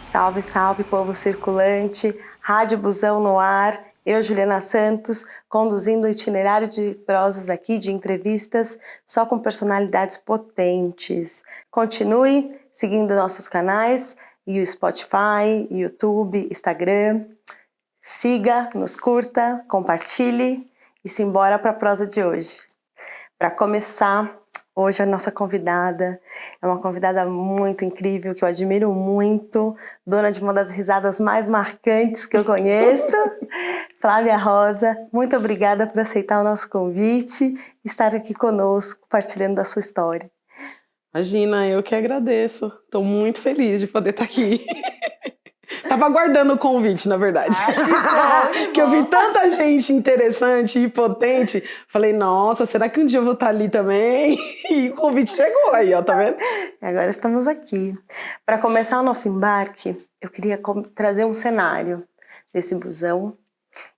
Salve, salve, povo circulante, Rádio Busão no ar, eu, Juliana Santos, conduzindo o itinerário de prosas aqui, de entrevistas, só com personalidades potentes. Continue seguindo nossos canais, e o Spotify, YouTube, Instagram. Siga, nos curta, compartilhe e simbora para a prosa de hoje. Para começar, hoje a nossa convidada é uma convidada muito incrível, que eu admiro muito, dona de uma das risadas mais marcantes que eu conheço, Flávia Rosa. Muito obrigada por aceitar o nosso convite e estar aqui conosco, partilhando da sua história. Imagina, eu que agradeço. Estou muito feliz de poder estar aqui. Tava aguardando o convite, na verdade. Que eu vi tanta gente interessante e potente. Falei, nossa, será que um dia eu vou estar ali também? E o convite chegou aí, ó, tá vendo? E agora estamos aqui. Para começar o nosso embarque, eu queria trazer um cenário desse busão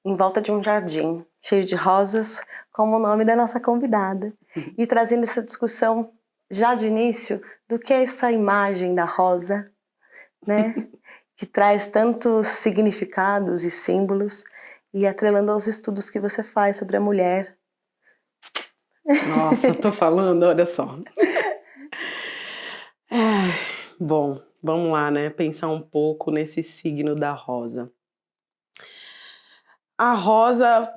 em volta de um jardim cheio de rosas, como o nome da nossa convidada. E trazendo essa discussão já de início do que é essa imagem da rosa, né? Que traz tantos significados e símbolos, e atrelando aos estudos que você faz sobre a mulher. Nossa, tô falando, olha só. Bom, vamos lá, né? Pensar um pouco nesse signo da rosa. A rosa,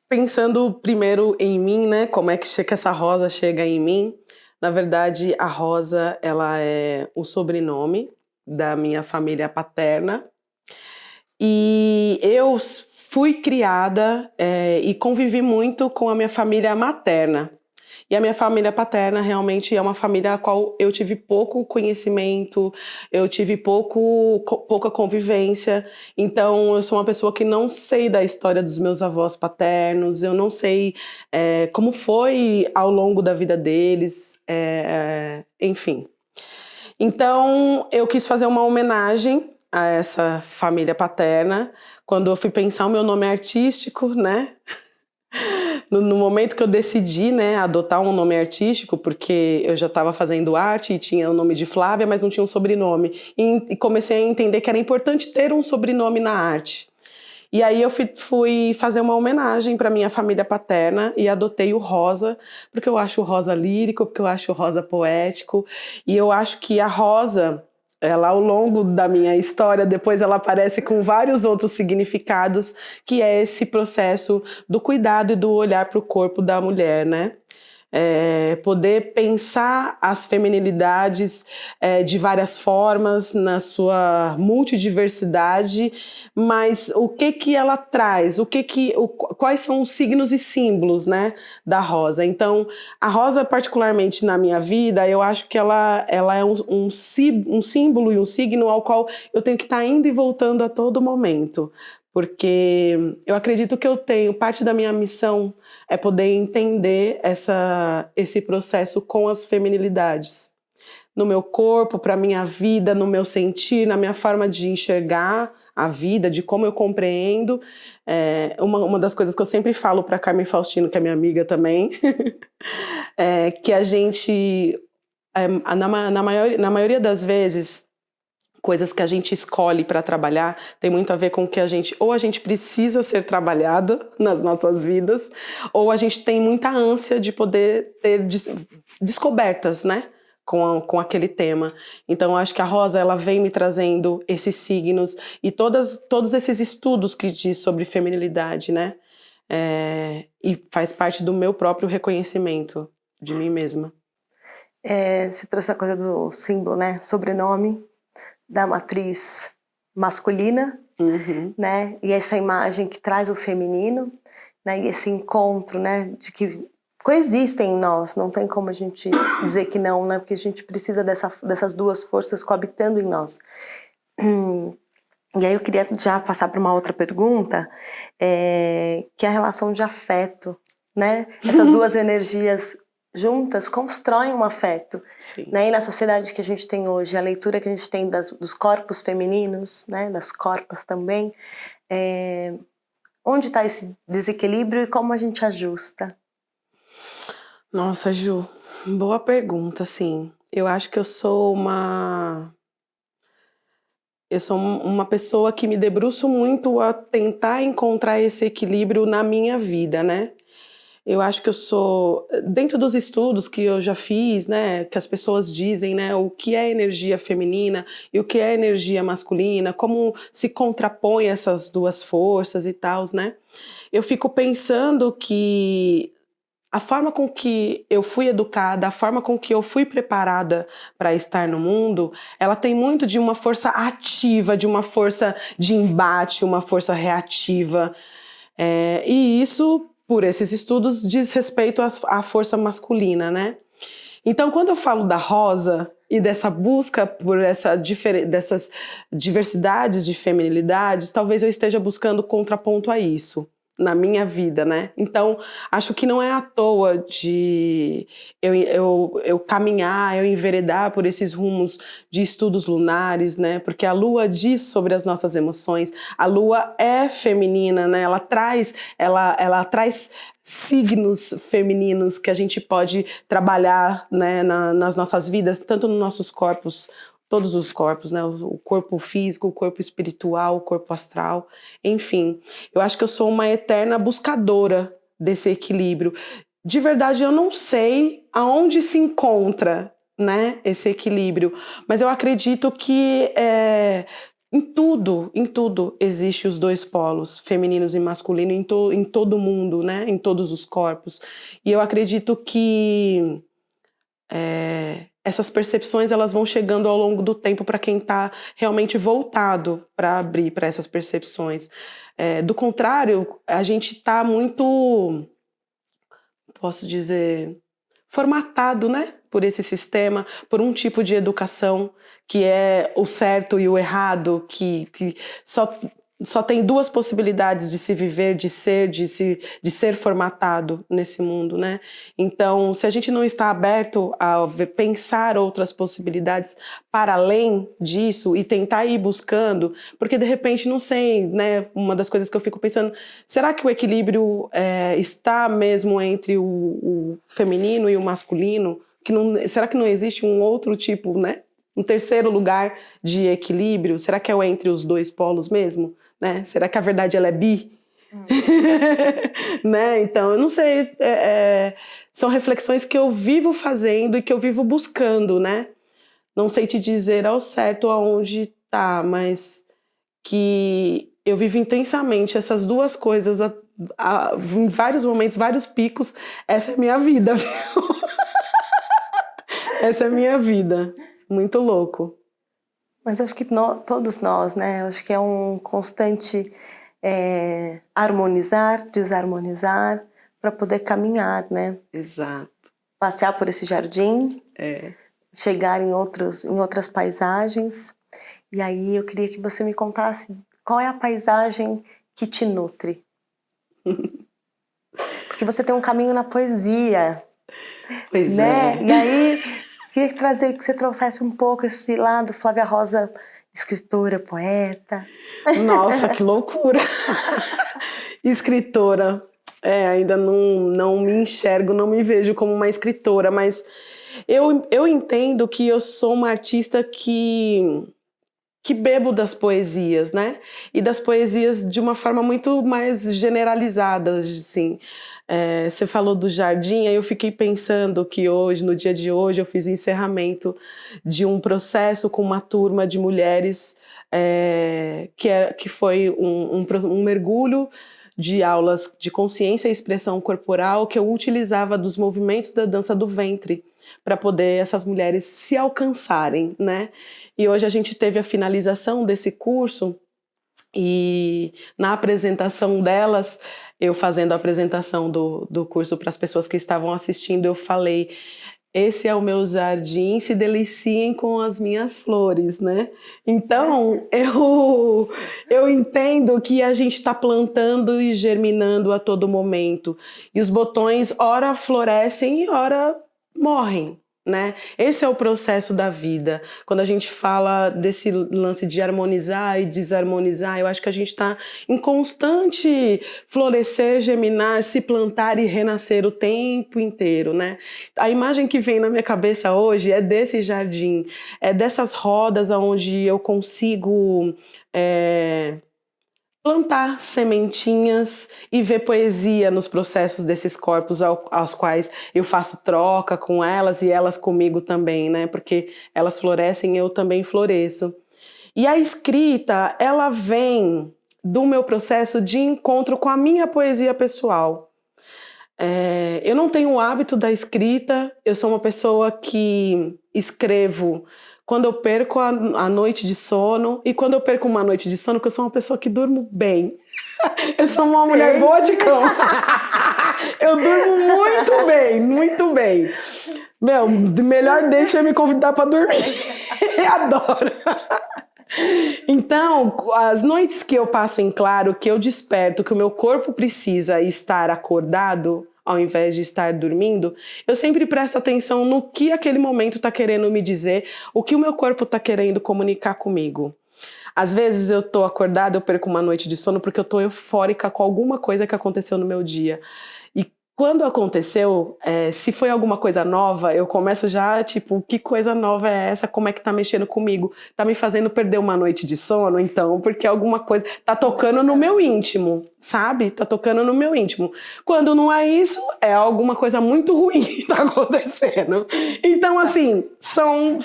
pensando primeiro em mim, né? Como é que essa rosa chega em mim? Na verdade, a rosa, ela é o sobrenome da minha família paterna. E eu fui criada e convivi muito com a minha família materna. E a minha família paterna realmente é uma família a qual eu tive pouco conhecimento, eu tive pouca convivência. Então, eu sou uma pessoa que não sei da história dos meus avós paternos, eu não sei como foi ao longo da vida deles, enfim. Então, eu quis fazer uma homenagem a essa família paterna, quando eu fui pensar o meu nome artístico, né? No momento que eu decidi, né, adotar um nome artístico, porque eu já estava fazendo arte e tinha o nome de Flávia, mas não tinha um sobrenome. E comecei a entender que era importante ter um sobrenome na arte. E aí eu fui fazer uma homenagem para minha família paterna e adotei o rosa, porque eu acho o rosa lírico, porque eu acho o rosa poético. E eu acho que a rosa, ela ao longo da minha história, depois ela aparece com vários outros significados, que é esse processo do cuidado e do olhar para o corpo da mulher, né? Poder pensar as feminilidades de várias formas, na sua multidiversidade, mas o que ela traz, quais são os signos e símbolos, né, da rosa. Então, a rosa, particularmente na minha vida, eu acho que ela é um símbolo e um signo ao qual eu tenho que estar indo e voltando a todo momento. Porque eu acredito que parte da minha missão é poder entender esse processo com as feminilidades. No meu corpo, para a minha vida, no meu sentir, na minha forma de enxergar a vida, de como eu compreendo. Uma das coisas que eu sempre falo para Carmen Faustino, que é minha amiga também, é que a gente, na maioria das vezes, coisas que a gente escolhe para trabalhar tem muito a ver com que a gente precisa ser trabalhada nas nossas vidas, ou a gente tem muita ânsia de poder ter descobertas, né, com aquele tema. Então, eu acho que a rosa, ela vem me trazendo esses signos e todos esses estudos que diz sobre feminilidade, né, e faz parte do meu próprio reconhecimento de mim mesma. Você trouxe a coisa do símbolo, né, sobrenome, da matriz masculina, né? E essa imagem que traz o feminino, né? E esse encontro, né? De que coexistem em nós, não tem como a gente dizer que não, né? Porque a gente precisa dessas duas forças coabitando em nós. E aí eu queria já passar para uma outra pergunta, que é a relação de afeto, né? Essas duas energias juntas constroem um afeto, né? E na sociedade que a gente tem hoje, a leitura que a gente tem dos corpos femininos, né? Das corpas também, onde está esse desequilíbrio e como a gente ajusta? Nossa, Ju, boa pergunta, assim. Eu acho que eu sou Eu sou uma pessoa que me debruço muito a tentar encontrar esse equilíbrio na minha vida, né? Eu acho que eu sou, dentro dos estudos que eu já fiz, né, que as pessoas dizem, né, o que é energia feminina e o que é energia masculina, como se contrapõe essas duas forças e tal, né? Eu fico pensando que a forma com que eu fui educada, a forma com que eu fui preparada para estar no mundo, ela tem muito de uma força ativa, de uma força de embate, uma força reativa. E isso, por esses estudos, diz respeito à força masculina, né? Então, quando eu falo da Rosa e dessa busca por dessas diversidades de feminilidades, talvez eu esteja buscando contraponto a isso na minha vida, né? Então, acho que não é à toa de eu caminhar, eu enveredar por esses rumos de estudos lunares, né? Porque a Lua diz sobre as nossas emoções, a Lua é feminina, né? Ela traz signos femininos que a gente pode trabalhar, né, nas nossas vidas, tanto nos nossos corpos, todos os corpos, né, o corpo físico, o corpo espiritual, o corpo astral, enfim. Eu acho que eu sou uma eterna buscadora desse equilíbrio. De verdade, eu não sei aonde se encontra, né, esse equilíbrio, mas eu acredito que em tudo existe os dois polos, femininos e masculino, em todo mundo, né? Em todos os corpos. E eu acredito que essas percepções elas vão chegando ao longo do tempo para quem está realmente voltado para abrir para essas percepções. Do contrário, a gente está muito, posso dizer, formatado, né? Por esse sistema, por um tipo de educação que é o certo e o errado, que só tem duas possibilidades de se viver, de ser formatado nesse mundo, né? Então, se a gente não está aberto a pensar outras possibilidades para além disso e tentar ir buscando, porque de repente, não sei, né? Uma das coisas que eu fico pensando, será que o equilíbrio está mesmo entre o feminino e o masculino? Será que não existe um outro tipo, né? Um terceiro lugar de equilíbrio? Será que é entre os dois polos mesmo? Né? Será que a verdade ela é bi? Né? Então, eu não sei. São reflexões que eu vivo fazendo e que eu vivo buscando, né? Não sei te dizer ao certo aonde tá, mas que eu vivo intensamente essas duas coisas em vários momentos, vários picos. Essa é a minha vida, viu? Essa é a minha vida. Muito louco. Mas eu acho que todos nós, né? Eu acho que é um constante harmonizar, desarmonizar, para poder caminhar, né? Exato. Passear por esse jardim, chegar em outras paisagens. E aí eu queria que você me contasse qual é a paisagem que te nutre. Porque você tem um caminho na poesia. Pois né? é. E aí, queria que você trouxesse um pouco esse lado, Flávia Rosa, escritora, poeta. Nossa, que loucura! Escritora. Ainda não me enxergo, não me vejo como uma escritora, mas eu entendo que eu sou uma artista que bebo das poesias, né? E das poesias de uma forma muito mais generalizada, assim. Você falou do jardim, aí eu fiquei pensando que hoje, no dia de hoje, eu fiz o encerramento de um processo com uma turma de mulheres que foi um mergulho de aulas de consciência e expressão corporal que eu utilizava dos movimentos da dança do ventre para poder essas mulheres se alcançarem, né? E hoje a gente teve a finalização desse curso e na apresentação delas, eu fazendo a apresentação do curso para as pessoas que estavam assistindo, eu falei: esse é o meu jardim, se deliciem com as minhas flores, né? Então, eu entendo que a gente está plantando e germinando a todo momento. E os botões, ora florescem e ora morrem, né? Esse é o processo da vida. Quando a gente fala desse lance de harmonizar e desarmonizar, eu acho que a gente está em constante florescer, germinar, se plantar e renascer o tempo inteiro, né? A imagem que vem na minha cabeça hoje é desse jardim, é dessas rodas onde eu consigo plantar sementinhas e ver poesia nos processos desses corpos aos quais eu faço troca com elas e elas comigo também, né? Porque elas florescem e eu também floresço. E a escrita, ela vem do meu processo de encontro com a minha poesia pessoal. Eu não tenho o hábito da escrita, eu sou uma pessoa que escrevo quando eu perco a noite de sono, e quando eu perco uma noite de sono, porque eu sou uma pessoa que durmo bem. Eu sou uma mulher boa de cama. Eu durmo muito bem, muito bem. Meu, melhor date é me convidar pra dormir. Adoro. Então, as noites que eu passo em claro, que eu desperto, que o meu corpo precisa estar acordado, ao invés de estar dormindo, eu sempre presto atenção no que aquele momento está querendo me dizer, o que o meu corpo está querendo comunicar comigo. Às vezes eu tô acordada, eu perco uma noite de sono porque eu tô eufórica com alguma coisa que aconteceu no meu dia. E quando aconteceu, se foi alguma coisa nova, eu começo já, tipo, que coisa nova é essa? Como é que tá mexendo comigo? Tá me fazendo perder uma noite de sono, então? Porque alguma coisa tá tocando no meu íntimo, sabe? Tá tocando no meu íntimo. Quando não é isso, é alguma coisa muito ruim que tá acontecendo. Então, assim, são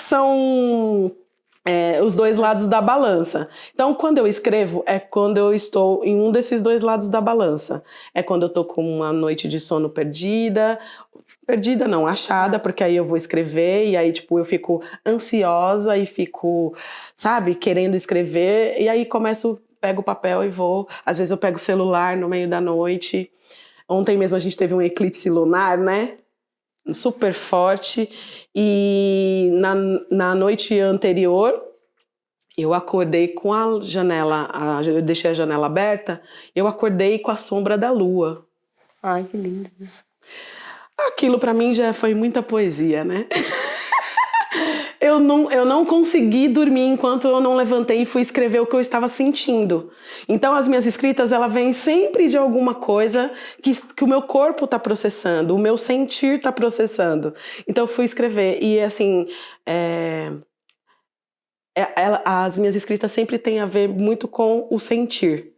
os dois lados da balança. Então, quando eu escrevo, é quando eu estou em um desses dois lados da balança. É quando eu tô com uma noite de sono perdida não, achada, porque aí eu vou escrever e aí, tipo, eu fico ansiosa e fico, sabe, querendo escrever, e aí pego o papel e vou. Às vezes eu pego o celular no meio da noite. Ontem mesmo a gente teve um eclipse lunar, né? Super forte, e na noite anterior eu acordei com a janela, eu deixei a janela aberta, eu acordei com a sombra da lua. Ai, que lindo isso. Aquilo para mim já foi muita poesia, né? Eu não consegui dormir enquanto eu não levantei e fui escrever o que eu estava sentindo. Então as minhas escritas, ela vem sempre de alguma coisa que o meu corpo está processando, o meu sentir está processando. Então eu fui escrever e assim, as minhas escritas sempre têm a ver muito com o sentir.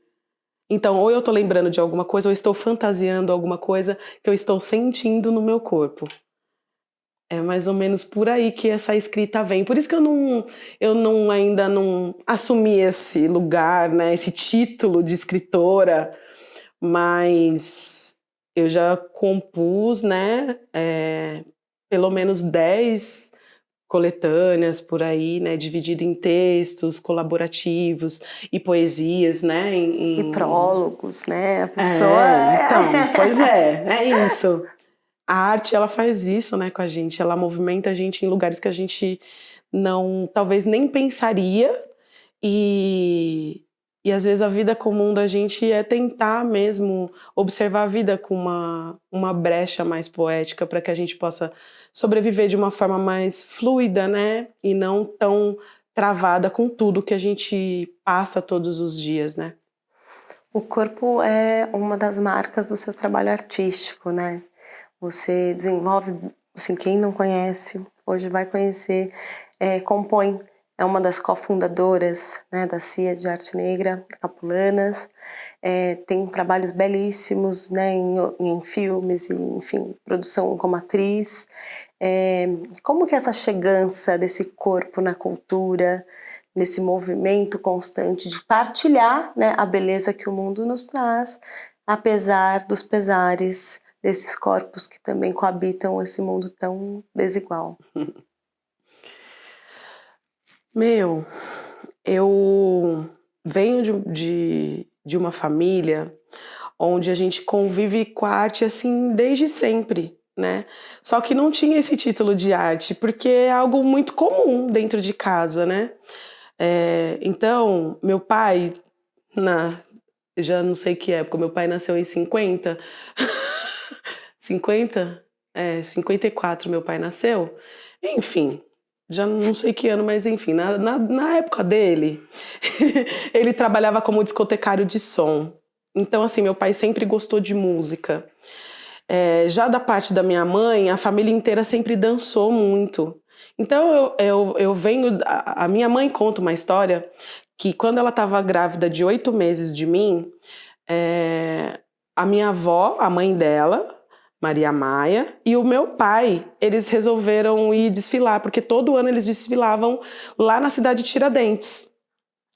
Então, ou eu estou lembrando de alguma coisa, ou eu estou fantasiando alguma coisa que eu estou sentindo no meu corpo. É mais ou menos por aí que essa escrita vem. Por isso que ainda não assumi esse lugar, né, esse título de escritora, mas eu já compus, né, pelo menos 10 coletâneas por aí, né, dividido em textos colaborativos e poesias, né, E prólogos, né? A pessoa. então, pois é isso. A arte, ela faz isso, né, com a gente, ela movimenta a gente em lugares que a gente não, talvez nem pensaria, e, e às vezes a vida comum da gente é tentar mesmo observar a vida com uma brecha mais poética para que a gente possa sobreviver de uma forma mais fluida, né, e não tão travada com tudo que a gente passa todos os dias, né. O corpo é uma das marcas do seu trabalho artístico, né? Você desenvolve, assim, quem não conhece, hoje vai conhecer, compõe, é uma das cofundadoras, né, da CIA de Arte Negra, Capulanas, tem trabalhos belíssimos, né, em filmes, enfim, produção como atriz. Como que é essa chegança desse corpo na cultura, nesse movimento constante de partilhar, né, a beleza que o mundo nos traz, apesar dos pesares desses corpos que também coabitam esse mundo tão desigual? Meu, eu venho de uma família onde a gente convive com a arte assim desde sempre, né? Só que não tinha esse título de arte, porque é algo muito comum dentro de casa, né? Então, meu pai, na, já não sei que época, meu pai nasceu em 50. 50? 54 meu pai nasceu. Enfim, já não sei que ano, mas enfim, na época dele, ele trabalhava como discotecário de som. Então, assim, meu pai sempre gostou de música. Já da parte da minha mãe, a família inteira sempre dançou muito. Então, eu venho... A minha mãe conta uma história que quando ela estava grávida de 8 meses de mim, a minha avó, a mãe dela, Maria Maia, e o meu pai, eles resolveram ir desfilar, porque todo ano eles desfilavam lá na cidade de Tiradentes,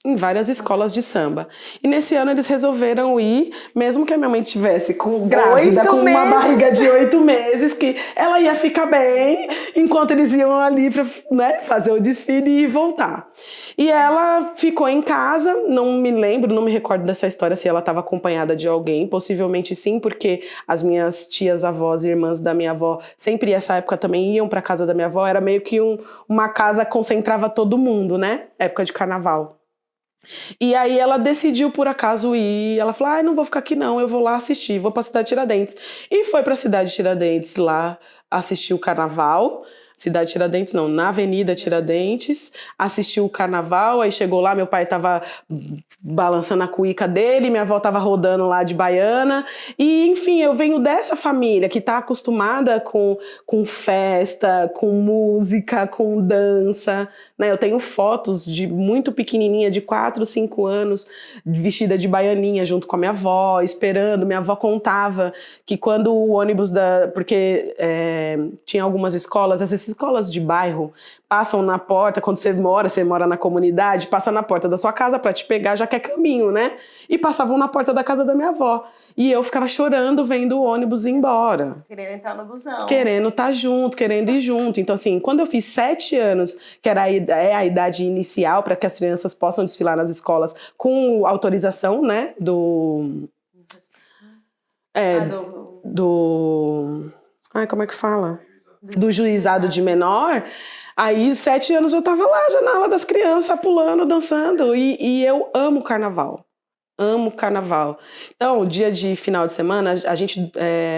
em várias escolas de samba. E nesse ano eles resolveram ir, mesmo que a minha mãe tivesse grávida, 8 com uma meses. barriga de 8 meses, que ela ia ficar bem, enquanto eles iam ali para, né, fazer o desfile e voltar. E ela ficou em casa, não me recordo dessa história, se ela estava acompanhada de alguém, possivelmente sim, porque as minhas tias, avós e irmãs da minha avó, sempre nessa época também iam para casa da minha avó, era meio que uma casa que concentrava todo mundo, né? Época de carnaval. E aí ela decidiu por acaso ir, ela falou, não vou ficar aqui não, eu vou lá assistir, vou pra cidade de Tiradentes. E foi pra cidade de Tiradentes lá assistir o carnaval, cidade de Tiradentes não, na Avenida Tiradentes, assistiu o carnaval, aí chegou lá, meu pai tava balançando a cuíca dele, minha avó tava rodando lá de baiana, e enfim, eu venho dessa família que tá acostumada com festa, com música, com dança, né? Eu tenho fotos de muito pequenininha, de 4, 5 anos, vestida de baianinha junto com a minha avó, esperando. Minha avó contava que quando o ônibus porque tinha algumas escolas, essas escolas de bairro passam na porta, quando você mora na comunidade, passa na porta da sua casa para te pegar, já que é caminho, né? E passavam na porta da casa da minha avó. E eu ficava chorando vendo o ônibus ir embora. Querendo entrar no busão. Querendo estar junto, querendo ir junto. Então, assim, quando eu fiz 7 anos, que era a idade inicial para que as crianças possam desfilar nas escolas com autorização, né, como é que fala? Do juizado de menor. Aí, 7 anos eu tava lá, já na aula das crianças, pulando, dançando. E eu amo carnaval. Amo carnaval. Então, dia de final de semana, a gente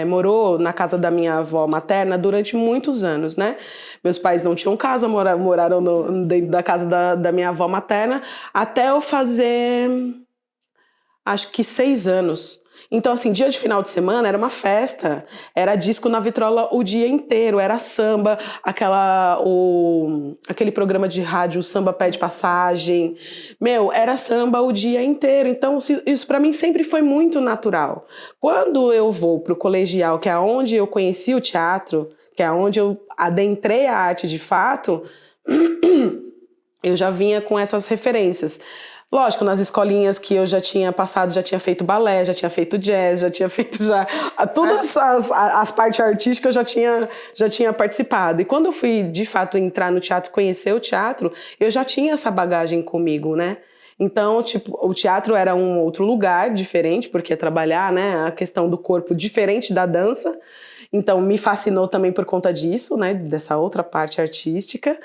morou na casa da minha avó materna durante muitos anos, né? Meus pais não tinham casa, moraram dentro da casa da minha avó materna, até eu fazer, acho que 6 anos. Então, assim, dia de final de semana era uma festa, era disco na vitrola o dia inteiro, era samba, aquele programa de rádio Samba Pede Passagem, era samba o dia inteiro. Então, isso pra mim sempre foi muito natural. Quando eu vou pro colegial, que é onde eu conheci o teatro, que é onde eu adentrei a arte de fato, eu já vinha com essas referências. Lógico, nas escolinhas que eu já tinha passado, já tinha feito balé, já tinha feito jazz, já tinha feito todas as partes artísticas eu já tinha participado. E quando eu fui, de fato, entrar no teatro, conhecer o teatro, eu já tinha essa bagagem comigo, né? Então, tipo, o teatro era um outro lugar diferente, porque trabalhar, né, a questão do corpo diferente da dança. Então, me fascinou também por conta disso, né, dessa outra parte artística.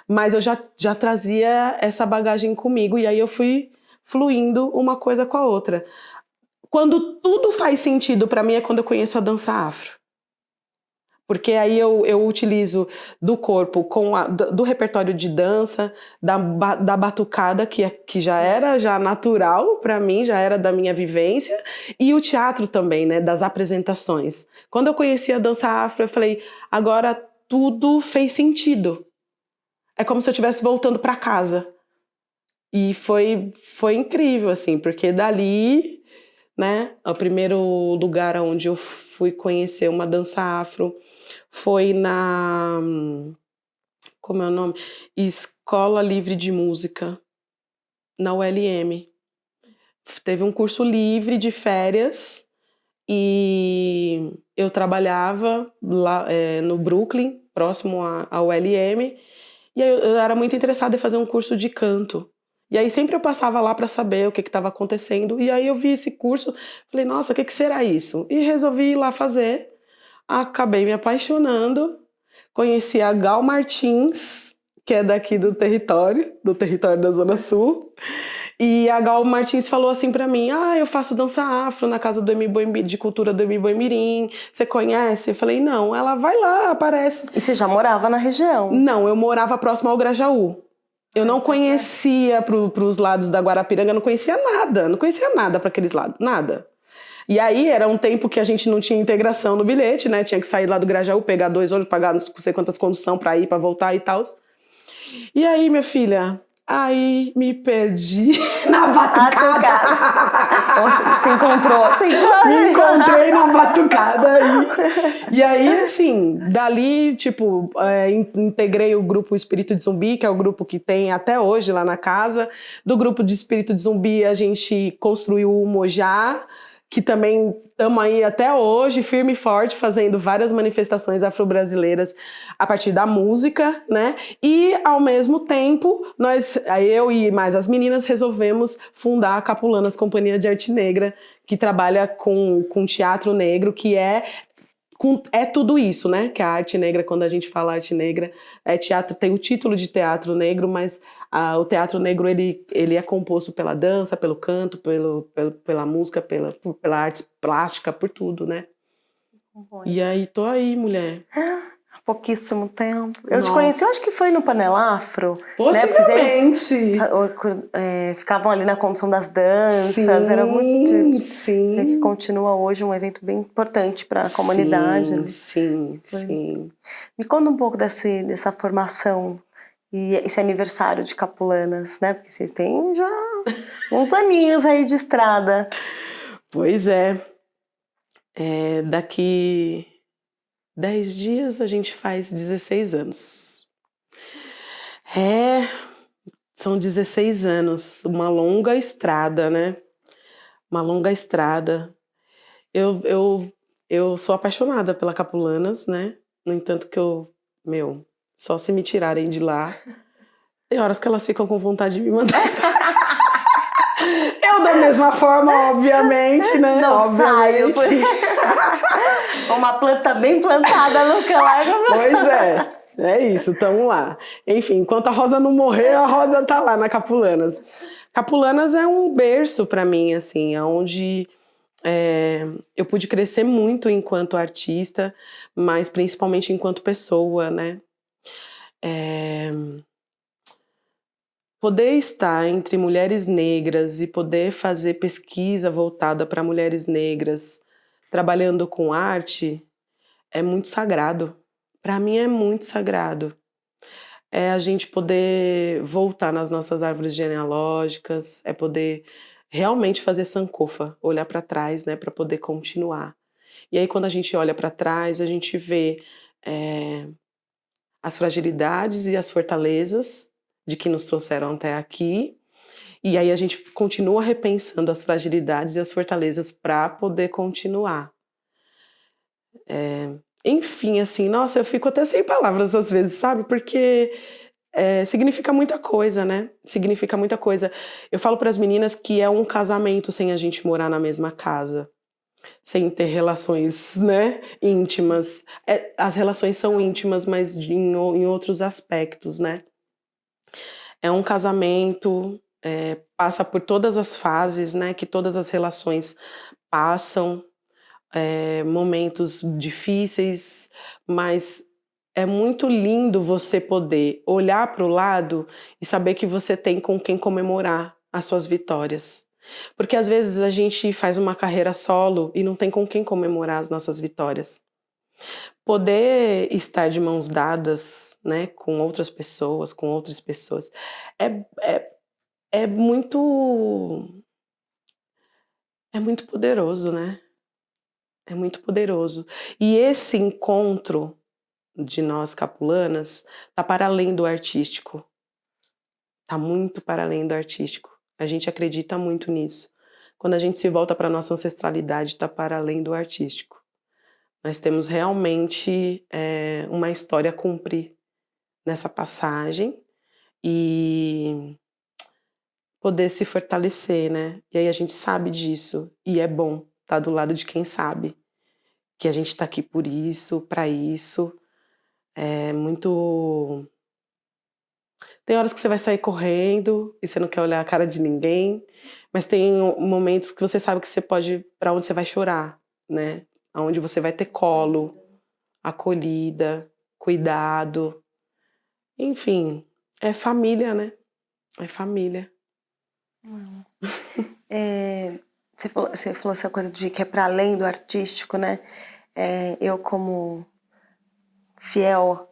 Mas eu já trazia essa bagagem comigo e aí eu fui fluindo uma coisa com a outra. Quando tudo faz sentido para mim é quando eu conheço a dança afro. Porque aí eu utilizo do corpo, do repertório de dança, da batucada, que já era natural para mim, já era da minha vivência, e o teatro também, né, das apresentações. Quando eu conheci a dança afro, eu falei, agora tudo fez sentido. É como se eu estivesse voltando para casa. E foi incrível, assim, porque dali, né, o primeiro lugar onde eu fui conhecer uma dança afro foi como é o nome? Escola Livre de Música, na ULM. Teve um curso livre de férias e eu trabalhava lá no Brooklyn, próximo à ULM, e eu era muito interessada em fazer um curso de canto. E aí sempre eu passava lá para saber o que estava acontecendo. E aí eu vi esse curso, falei, nossa, o que será isso? E resolvi ir lá fazer. Acabei me apaixonando. Conheci a Gal Martins, que é daqui do território da Zona Sul. E a Gal Martins falou assim pra mim, eu faço dança afro na casa do de cultura do Emi Boimirim, você conhece? Eu falei, não. Ela, vai lá, aparece. E você já morava na região? Não, eu morava próximo ao Grajaú. Eu não conhecia pros lados da Guarapiranga, não conhecia nada para aqueles lados, nada. E aí era um tempo que a gente não tinha integração no bilhete, né? Tinha que sair lá do Grajaú, pegar 2 ônibus, pagar não sei quantas condução pra ir, pra voltar e tal. E aí, minha filha, aí me perdi na batucada. Se encontrou. Me encontrei na batucada aí. E aí, assim, dali, tipo, integrei o grupo Espírito de Zumbi, que é o grupo que tem até hoje lá na casa. Do grupo de Espírito de Zumbi, a gente construiu o Mojá, que também estamos aí até hoje, firme e forte, fazendo várias manifestações afro-brasileiras a partir da música, né? E, ao mesmo tempo, eu e mais as meninas, resolvemos fundar a Capulanas Companhia de Arte Negra, que trabalha com teatro negro, que é tudo isso, né? Que a arte negra, quando a gente fala arte negra, é teatro, tem o título de teatro negro, mas o teatro negro ele é composto pela dança, pelo canto, pela música, pela arte plástica, por tudo, né? E aí, tô aí, mulher. Há pouquíssimo tempo. Eu te conheci, eu acho que foi no Panela Afro. Possivelmente. Né? Ficavam ali na condução das danças. Sim, era muito. Sim. Que continua hoje um evento bem importante para a comunidade. Né? Sim. Me conta um pouco dessa formação e esse aniversário de Capulanas, né? Porque vocês têm já uns aninhos aí de estrada. Pois é. Daqui 10 dias a gente faz 16 anos. São 16 anos, uma longa estrada, né? Uma longa estrada. Eu sou apaixonada pela Capulanas, né? No entanto que só se me tirarem de lá, tem horas que elas ficam com vontade de me mandar. Eu da mesma forma, obviamente, né? Não obviamente. saio. Uma planta bem plantada no larga. Pois é. É isso, tamo lá. Enfim, enquanto a Rosa não morrer, a Rosa tá lá na Capulanas. Capulanas é um berço pra mim, assim, onde eu pude crescer muito enquanto artista, mas principalmente enquanto pessoa, né? Poder estar entre mulheres negras e poder fazer pesquisa voltada para mulheres negras, trabalhando com arte, é muito sagrado. Para mim é muito sagrado. É a gente poder voltar nas nossas árvores genealógicas, é poder realmente fazer sankofa, olhar para trás, né, para poder continuar. E aí quando a gente olha para trás, a gente vê as fragilidades e as fortalezas de que nos trouxeram até aqui. E aí a gente continua repensando as fragilidades e as fortalezas para poder continuar. Enfim, assim, nossa, eu fico até sem palavras às vezes, sabe? Porque significa muita coisa, né? Significa muita coisa. Eu falo para as meninas que é um casamento sem a gente morar na mesma casa, sem ter relações, né, íntimas. As relações são íntimas, mas em outros aspectos, né? É um casamento, passa por todas as fases, né? Que todas as relações passam. Momentos difíceis, mas é muito lindo você poder olhar para o lado e saber que você tem com quem comemorar as suas vitórias. Porque às vezes a gente faz uma carreira solo e não tem com quem comemorar as nossas vitórias. Poder estar de mãos dadas, né, com outras pessoas, é muito poderoso, né? É muito poderoso. E esse encontro de nós capulanas tá para além do artístico. Tá muito para além do artístico. A gente acredita muito nisso. Quando a gente se volta para nossa ancestralidade, tá para além do artístico. Nós temos realmente uma história a cumprir nessa passagem e poder se fortalecer, né? E aí a gente sabe disso e é bom estar do lado de quem sabe que a gente está aqui por isso, para isso. É muito Tem horas que você vai sair correndo e você não quer olhar a cara de ninguém, mas tem momentos que você sabe que você pode, para onde você vai chorar, né? Aonde você vai ter colo, acolhida, cuidado. Enfim, é família, né? É família. Você falou essa coisa de que é para além do artístico, né? Eu como fiel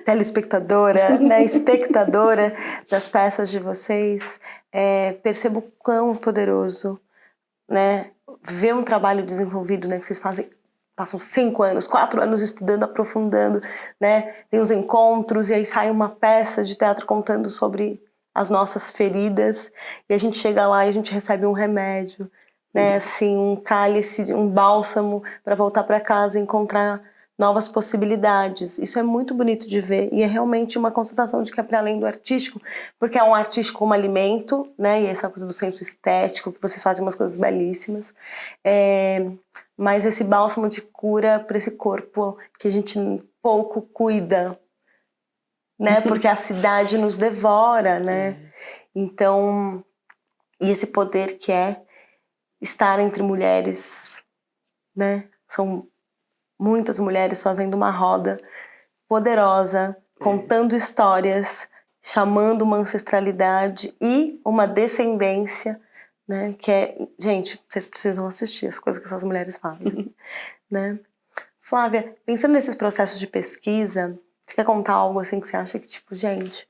telespectadora, né, espectadora das peças de vocês, percebo o quão poderoso, né, ver um trabalho desenvolvido, né, que vocês passam 5 anos, 4 anos estudando, aprofundando, né, tem os encontros e aí sai uma peça de teatro contando sobre as nossas feridas e a gente chega lá e a gente recebe um remédio, né, assim, um cálice, um bálsamo para voltar para casa e encontrar novas possibilidades. Isso é muito bonito de ver e é realmente uma constatação de que é para além do artístico, porque é um artístico como alimento, né? E essa coisa do senso estético, que vocês fazem umas coisas belíssimas. Mas esse bálsamo de cura para esse corpo que a gente pouco cuida, né? Porque a cidade nos devora, né? Então, e esse poder que é estar entre mulheres, né? São muitas mulheres fazendo uma roda poderosa, contando histórias, chamando uma ancestralidade e uma descendência, né? Que gente, vocês precisam assistir as coisas que essas mulheres fazem, né? Flávia, pensando nesses processos de pesquisa, você quer contar algo assim que você acha que, tipo, gente,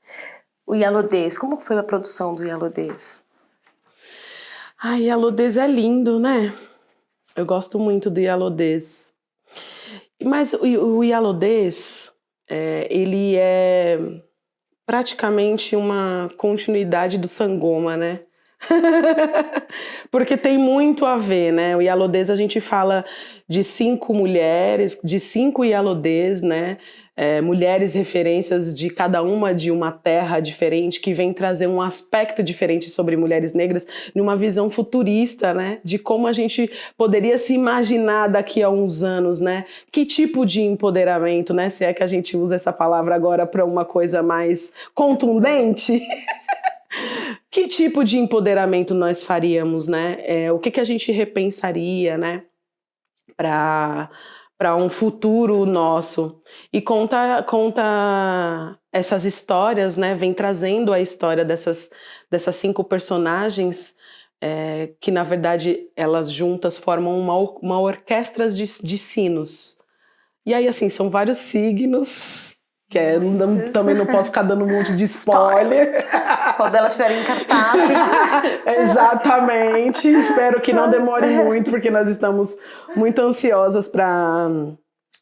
o Yalodês, como foi a produção do Yalodês? Ai, Yalodês é lindo, né? Eu gosto muito do Yalodês. Mas o Yalodês, ele é praticamente uma continuidade do Sangoma, né? Porque tem muito a ver, né? O Yalodês a gente fala de 5 mulheres, de 5 Yalodês, né? Mulheres referências de cada uma de uma terra diferente, que vem trazer um aspecto diferente sobre mulheres negras, numa visão futurista, né? De como a gente poderia se imaginar daqui a uns anos, né? Que tipo de empoderamento, né? Se é que a gente usa essa palavra agora para uma coisa mais contundente. Que tipo de empoderamento nós faríamos, né? O que a gente repensaria, né? Para um futuro nosso. E conta essas histórias, né? Vem trazendo a história dessas 5 personagens, que na verdade elas juntas formam uma orquestra de sinos. E aí, assim, são vários signos. Também não posso ficar dando um monte de spoiler. Quando elas estiverem em cartaz. Exatamente. Espero que não demore muito, porque nós estamos muito ansiosas para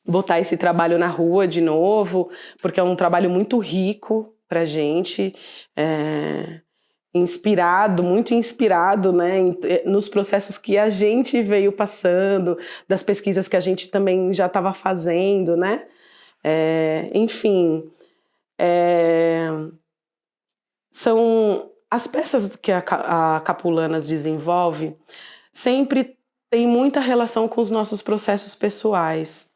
botar esse trabalho na rua de novo, porque é um trabalho muito rico pra gente. Muito inspirado, né, nos processos que a gente veio passando, das pesquisas que a gente também já estava fazendo, né? Enfim, são as peças que a Capulanas desenvolve, sempre tem muita relação com os nossos processos pessoais.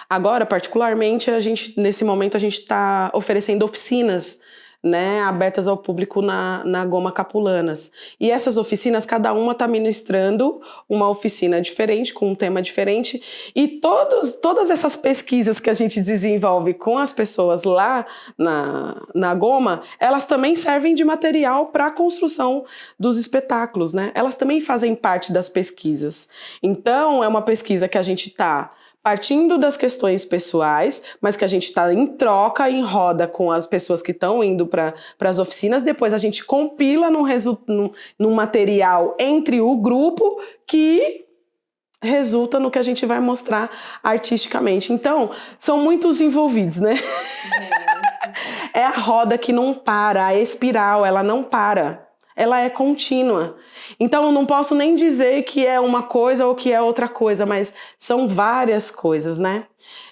Agora, particularmente, nesse momento a gente está oferecendo oficinas, né, abertas ao público na Goma Capulanas. E essas oficinas, cada uma está ministrando uma oficina diferente, com um tema diferente, e todas essas pesquisas que a gente desenvolve com as pessoas lá na Goma, elas também servem de material para a construção dos espetáculos, né? Elas também fazem parte das pesquisas. Então, é uma pesquisa que a gente está partindo das questões pessoais, mas que a gente está em troca, em roda com as pessoas que estão indo para as oficinas. Depois a gente compila num material entre o grupo que resulta no que a gente vai mostrar artisticamente. Então, são muitos envolvidos, né? É a roda que não para, a espiral, ela não para. Ela é contínua. Então, eu não posso nem dizer que é uma coisa ou que é outra coisa, mas são várias coisas, né?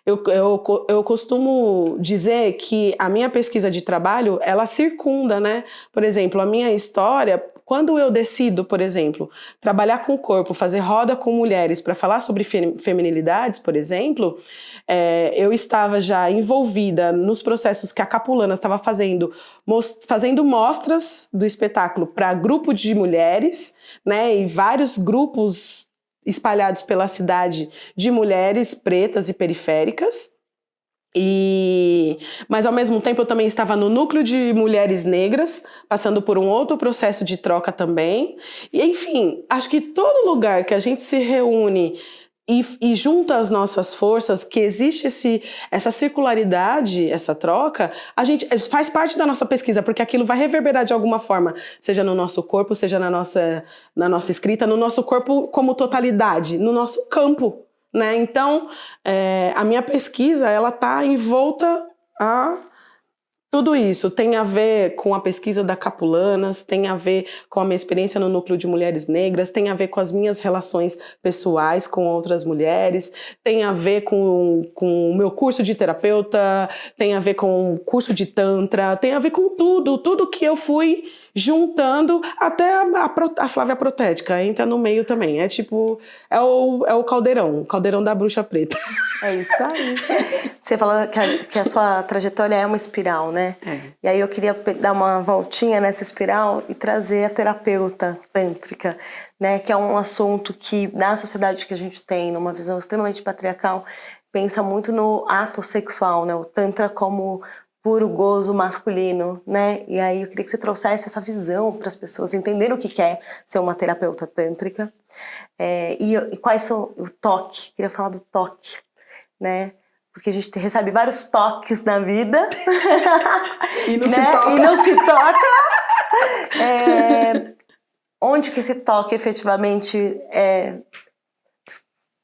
Eu costumo dizer que a minha pesquisa de trabalho, ela circunda, né? Por exemplo, a minha história Quando eu decido, por exemplo, trabalhar com o corpo, fazer roda com mulheres para falar sobre feminilidades, por exemplo, eu estava já envolvida nos processos que a Capulana estava fazendo mostras do espetáculo para grupo de mulheres, né, e vários grupos espalhados pela cidade de mulheres pretas e periféricas. Mas ao mesmo tempo eu também estava no núcleo de mulheres negras, passando por um outro processo de troca também. E enfim, acho que todo lugar que a gente se reúne e junta as nossas forças, que existe essa circularidade, essa troca, a gente faz parte da nossa pesquisa, porque aquilo vai reverberar de alguma forma, seja no nosso corpo, seja na nossa escrita, no nosso corpo como totalidade, no nosso campo. Né? Então, a minha pesquisa, ela está envolta a tudo isso. Tem a ver com a pesquisa da Capulanas, tem a ver com a minha experiência no núcleo de mulheres negras, tem a ver com as minhas relações pessoais com outras mulheres, tem a ver com o meu curso de terapeuta, tem a ver com o curso de tantra, tem a ver com tudo que eu fui juntando, até a Flávia Protética entra no meio também. É tipo, é o caldeirão da bruxa preta. É isso aí. Você falou que a sua trajetória é uma espiral, né? E aí eu queria dar uma voltinha nessa espiral e trazer a terapeuta tântrica, né? Que é um assunto que, na sociedade que a gente tem, numa visão extremamente patriarcal, pensa muito no ato sexual, né? O tantra como puro gozo masculino, né? E aí eu queria que você trouxesse essa visão para as pessoas entenderem o que é ser uma terapeuta tântrica. E quais são o toque, queria falar do toque, né? Porque a gente recebe vários toques na vida e não, né? se toca. E não se toca. Onde que esse toque efetivamente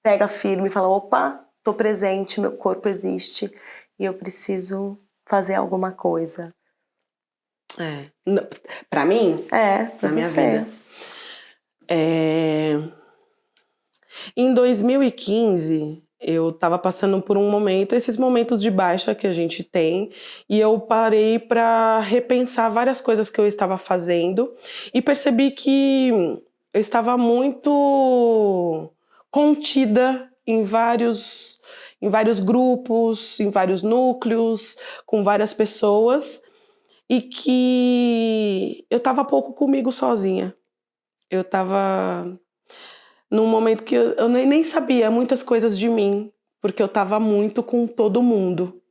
pega firme e fala, opa, tô presente, meu corpo existe e eu preciso fazer alguma coisa. Pra mim? Pra na minha você. vida. Em 2015, eu estava passando por um momento, esses momentos de baixa que a gente tem, e eu parei para repensar várias coisas que eu estava fazendo e percebi que eu estava muito contida em vários grupos, em vários núcleos, com várias pessoas, e que eu estava pouco comigo sozinha. Eu estava num momento que eu nem sabia muitas coisas de mim, porque eu estava muito com todo mundo.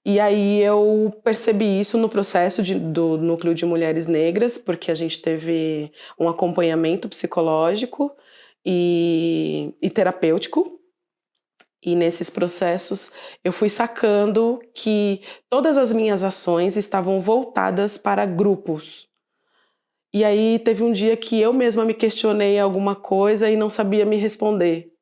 E aí eu percebi isso no processo do núcleo de mulheres negras, porque a gente teve um acompanhamento psicológico e terapêutico. E nesses processos eu fui sacando que todas as minhas ações estavam voltadas para grupos. E aí teve um dia que eu mesma me questionei alguma coisa e não sabia me responder.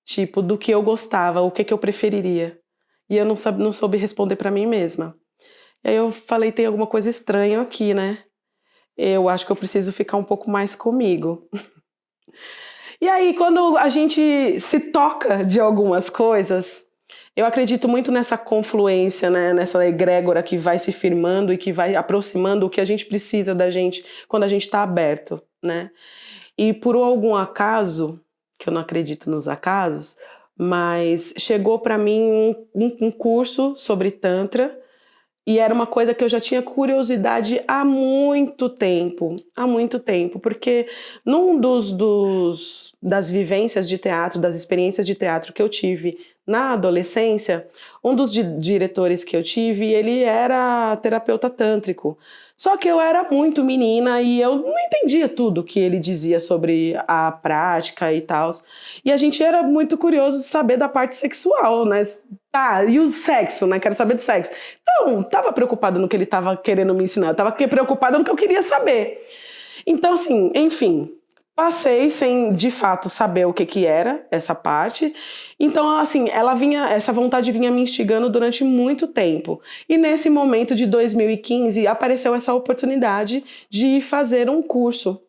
Tipo, do que eu gostava, o que eu preferiria. E eu não soube responder para mim mesma. E aí eu falei, tem alguma coisa estranha aqui, né? Eu acho que eu preciso ficar um pouco mais comigo. E aí, quando a gente se toca de algumas coisas, eu acredito muito nessa confluência, né? Nessa egrégora que vai se firmando e que vai aproximando o que a gente precisa da gente quando a gente está aberto, né? E por algum acaso, que eu não acredito nos acasos, mas chegou para mim um curso sobre Tantra, e era uma coisa que eu já tinha curiosidade há muito tempo, porque num das vivências de teatro, das experiências de teatro que eu tive na adolescência, um dos diretores que eu tive, ele era terapeuta tântrico. Só que eu era muito menina e eu não entendia tudo que ele dizia sobre a prática e tal. E a gente era muito curioso de saber da parte sexual, né? Tá, e o sexo, né? Quero saber do sexo. Então, tava preocupada no que ele tava querendo me ensinar, eu tava preocupada no que eu queria saber. Então, assim, enfim, passei sem, de fato, saber o que era essa parte. Então, assim, essa vontade vinha me instigando durante muito tempo. E nesse momento de 2015, apareceu essa oportunidade de fazer um curso.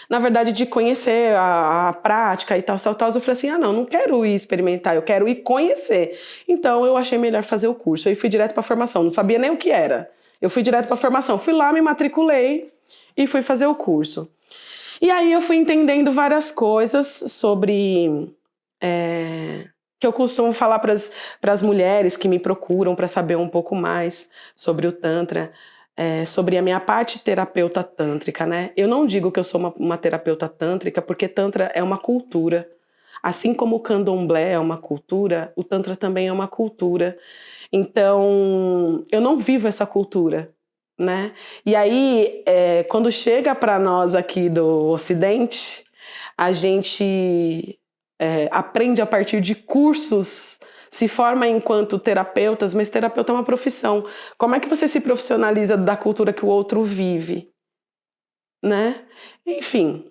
Na verdade, de conhecer a prática e tal, eu falei assim, não quero ir experimentar, eu quero ir conhecer. Então, eu achei melhor fazer o curso. Aí fui direto para a formação, não sabia nem o que era. Eu fui direto para a formação, fui lá, me matriculei e fui fazer o curso. E aí eu fui entendendo várias coisas sobre... que eu costumo falar para as mulheres que me procuram para saber um pouco mais sobre o Tantra, sobre a minha parte terapeuta tântrica, né? Eu não digo que eu sou uma terapeuta tântrica, porque Tantra é uma cultura. Assim como o Candomblé é uma cultura, o Tantra também é uma cultura. Então, eu não vivo essa cultura, né? E aí, quando chega para nós aqui do Ocidente, a gente aprende a partir de cursos, se forma enquanto terapeutas, mas terapeuta é uma profissão. Como é que você se profissionaliza da cultura que o outro vive, né? Enfim,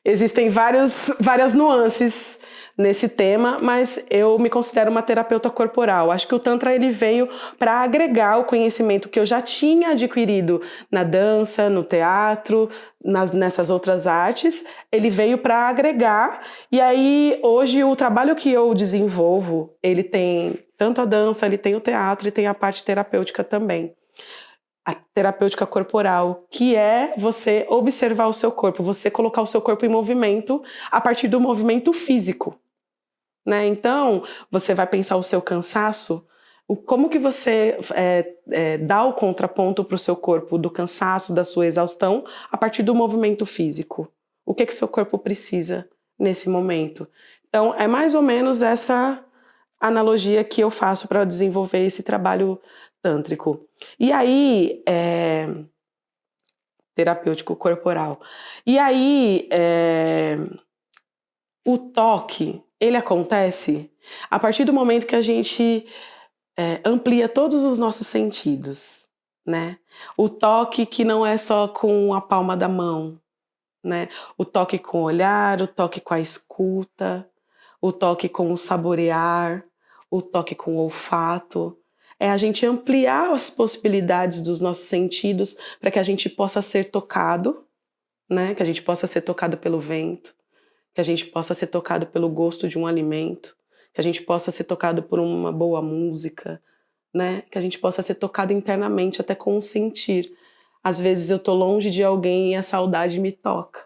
existem várias nuances nesse tema, mas eu me considero uma terapeuta corporal. Acho que o Tantra ele veio para agregar o conhecimento que eu já tinha adquirido na dança, no teatro, nessas outras artes. Ele veio para agregar, e aí hoje o trabalho que eu desenvolvo, ele tem tanto a dança, ele tem o teatro, ele tem a parte terapêutica também. A terapêutica corporal, que é você observar o seu corpo, você colocar o seu corpo em movimento a partir do movimento físico, né? Então, você vai pensar o seu cansaço, como que você dá o contraponto para o seu corpo do cansaço, da sua exaustão, a partir do movimento físico. O que o seu corpo precisa nesse momento? Então, é mais ou menos essa analogia que eu faço para desenvolver esse trabalho tântrico. E aí, terapêutico corporal. E aí, o toque, ele acontece a partir do momento que a gente amplia todos os nossos sentidos, né? O toque que não é só com a palma da mão, né? O toque com o olhar, o toque com a escuta, o toque com o saborear, o toque com o olfato. É a gente ampliar as possibilidades dos nossos sentidos para que a gente possa ser tocado, né? Que a gente possa ser tocado pelo vento, que a gente possa ser tocado pelo gosto de um alimento, que a gente possa ser tocado por uma boa música, né? Que a gente possa ser tocado internamente, até com o sentir. Às vezes eu tô longe de alguém e a saudade me toca,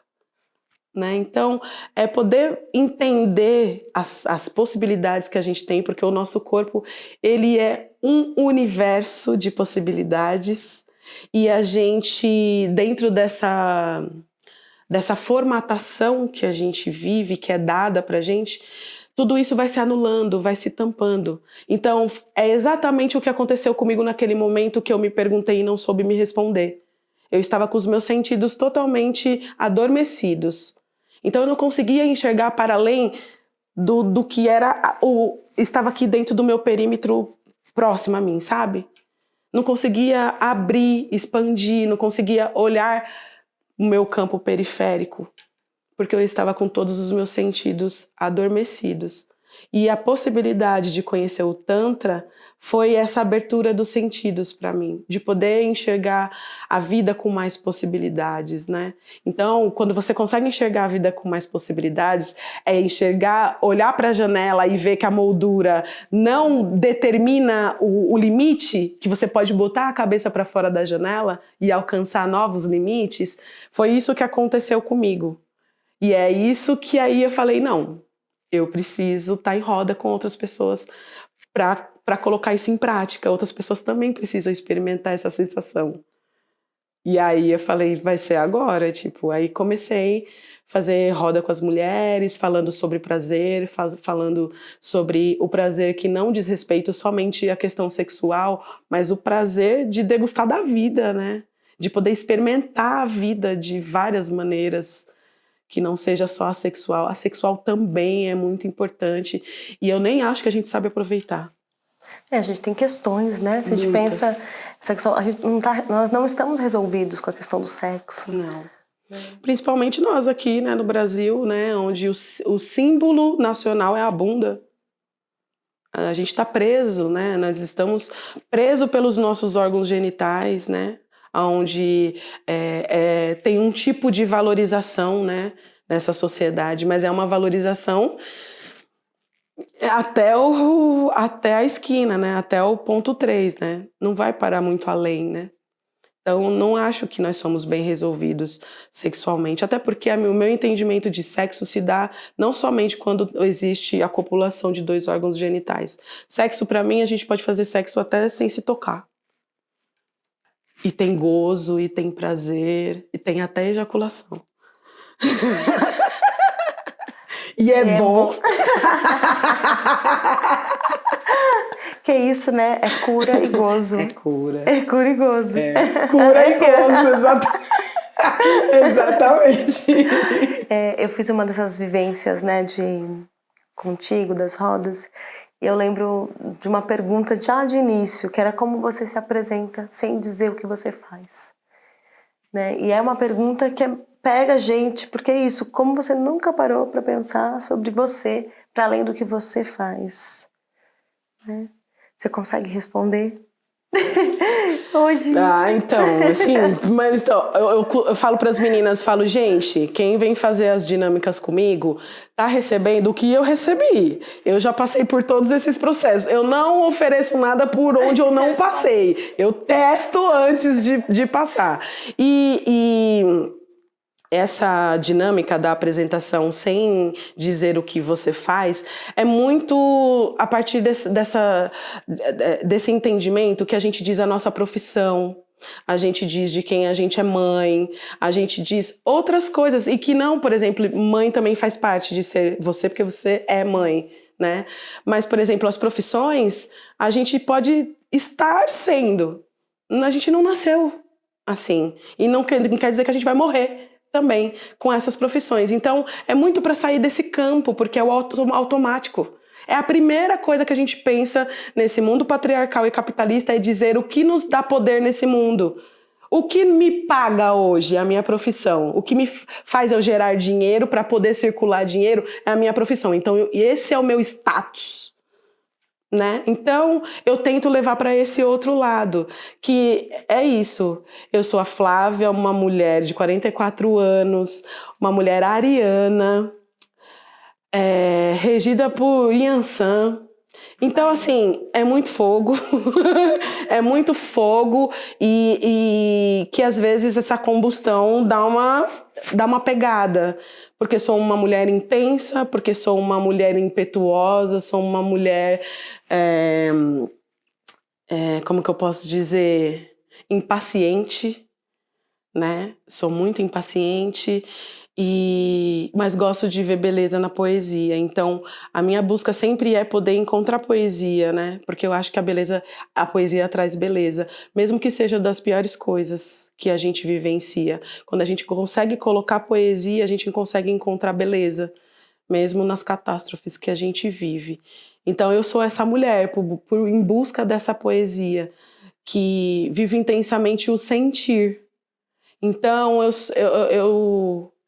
né? Então, é poder entender as possibilidades que a gente tem, porque o nosso corpo, ele é um universo de possibilidades, e a gente, dentro dessa formatação que a gente vive, que é dada pra gente, tudo isso vai se anulando, vai se tampando. Então, é exatamente o que aconteceu comigo naquele momento que eu me perguntei e não soube me responder. Eu estava com os meus sentidos totalmente adormecidos. Então, eu não conseguia enxergar para além do que era estava aqui dentro do meu perímetro próximo a mim, sabe? Não conseguia abrir, expandir, não conseguia olhar o meu campo periférico, porque eu estava com todos os meus sentidos adormecidos. E a possibilidade de conhecer o Tantra foi essa abertura dos sentidos para mim, de poder enxergar a vida com mais possibilidades, né? Então, quando você consegue enxergar a vida com mais possibilidades, é enxergar, olhar para a janela e ver que a moldura não determina o limite, que você pode botar a cabeça para fora da janela e alcançar novos limites. Foi isso que aconteceu comigo. E é isso que aí eu falei, não, eu preciso estar em roda com outras pessoas para colocar isso em prática. Outras pessoas também precisam experimentar essa sensação. E aí eu falei, vai ser agora, tipo, aí comecei a fazer roda com as mulheres, falando sobre prazer, falando sobre o prazer que não diz respeito somente à questão sexual, mas o prazer de degustar da vida, né? De poder experimentar a vida de várias maneiras, que não seja só a sexual. A sexual também é muito importante, e eu nem acho que a gente sabe aproveitar. A gente tem questões, né? Se a gente pensa sexual, a gente nós não estamos resolvidos com a questão do sexo. Não. Principalmente nós aqui, né, no Brasil, né, onde o símbolo nacional é a bunda. A gente está preso, né? Nós estamos presos pelos nossos órgãos genitais, né? onde tem um tipo de valorização, né, nessa sociedade, mas é uma valorização até a esquina, né, até o ponto 3, né, não vai parar muito além, né. Então, não acho que nós somos bem resolvidos sexualmente, até porque o meu entendimento de sexo se dá não somente quando existe a copulação de 2 órgãos genitais. Sexo, pra mim, a gente pode fazer sexo até sem se tocar. E tem gozo, e tem prazer, e tem até ejaculação. E é bom. Que isso, né? É cura e gozo. É cura. É cura e gozo. Cura e gozo, exatamente. Eu fiz uma dessas vivências, né, contigo, das rodas, e eu lembro de uma pergunta já de início, que era como você se apresenta sem dizer o que você faz. Né? E é uma pergunta que pega a gente, porque é isso, como você nunca parou para pensar sobre você, para além do que você faz. Né? Você consegue responder? Hoje. Então, assim, mas então, eu falo para as meninas, falo, gente, quem vem fazer as dinâmicas comigo tá recebendo o que eu recebi. Eu já passei por todos esses processos. Eu não ofereço nada por onde eu não passei. Eu testo antes de passar. E essa dinâmica da apresentação sem dizer o que você faz é muito a partir desse entendimento que a gente diz a nossa profissão, a gente diz de quem a gente é mãe, a gente diz outras coisas e que não, por exemplo, mãe também faz parte de ser você porque você é mãe, né? Mas, por exemplo, as profissões, a gente pode estar sendo. A gente não nasceu assim. E não quer dizer que a gente vai morrer também com essas profissões. Então, é muito para sair desse campo, porque é o automático. É a primeira coisa que a gente pensa nesse mundo patriarcal e capitalista, é dizer o que nos dá poder nesse mundo. O que me paga hoje, a minha profissão. O que me faz eu gerar dinheiro para poder circular dinheiro é a minha profissão. Então, esse é o meu status. Né? Então, eu tento levar para esse outro lado, que é isso. Eu sou a Flávia, uma mulher de 44 anos, uma mulher ariana, regida por Yansan. Então, assim, é muito fogo, é muito fogo e que às vezes essa combustão dá uma pegada. Porque sou uma mulher intensa, porque sou uma mulher impetuosa, sou uma mulher, como que eu posso dizer, impaciente, né? Sou muito impaciente, mas gosto de ver beleza na poesia. Então, a minha busca sempre é poder encontrar poesia, né? Porque eu acho que a poesia traz beleza, mesmo que seja das piores coisas que a gente vivencia. Quando a gente consegue colocar poesia, a gente consegue encontrar beleza, mesmo nas catástrofes que a gente vive. Então, eu sou essa mulher em busca dessa poesia, que vive intensamente o sentir. Então,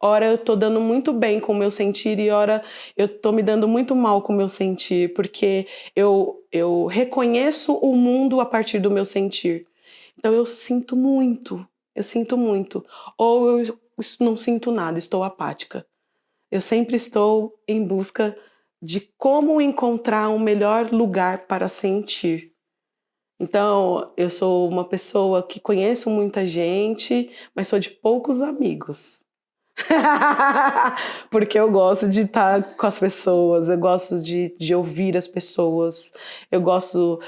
ora eu tô dando muito bem com o meu sentir e ora eu tô me dando muito mal com o meu sentir, porque eu reconheço o mundo a partir do meu sentir. Então eu sinto muito. Ou eu não sinto nada, estou apática. Eu sempre estou em busca de como encontrar um melhor lugar para sentir. Então, eu sou uma pessoa que conheço muita gente, mas sou de poucos amigos. Porque eu gosto de estar com as pessoas, eu gosto de ouvir as pessoas, eu gosto,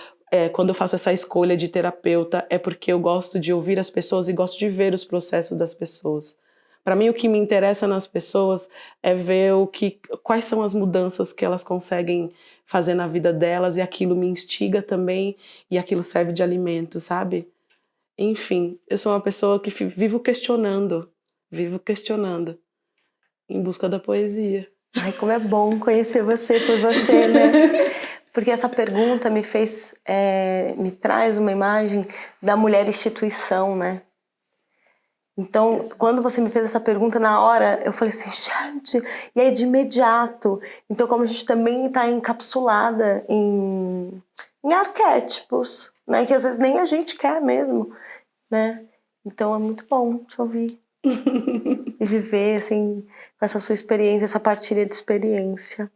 quando eu faço essa escolha de terapeuta, é porque eu gosto de ouvir as pessoas e gosto de ver os processos das pessoas. Para mim, o que me interessa nas pessoas é ver quais são as mudanças que elas conseguem fazer na vida delas, e aquilo me instiga também, e aquilo serve de alimento, sabe? Enfim, eu sou uma pessoa que vivo questionando, em busca da poesia. Ai, como é bom conhecer você por você, né? Porque essa pergunta me traz uma imagem da mulher instituição, né? Então, quando você me fez essa pergunta, na hora, eu falei assim, gente, e aí de imediato. Então, como a gente também está encapsulada em arquétipos, né? Que às vezes nem a gente quer mesmo, né? Então é muito bom te ouvir. E viver, assim, com essa sua experiência, essa partilha de experiência.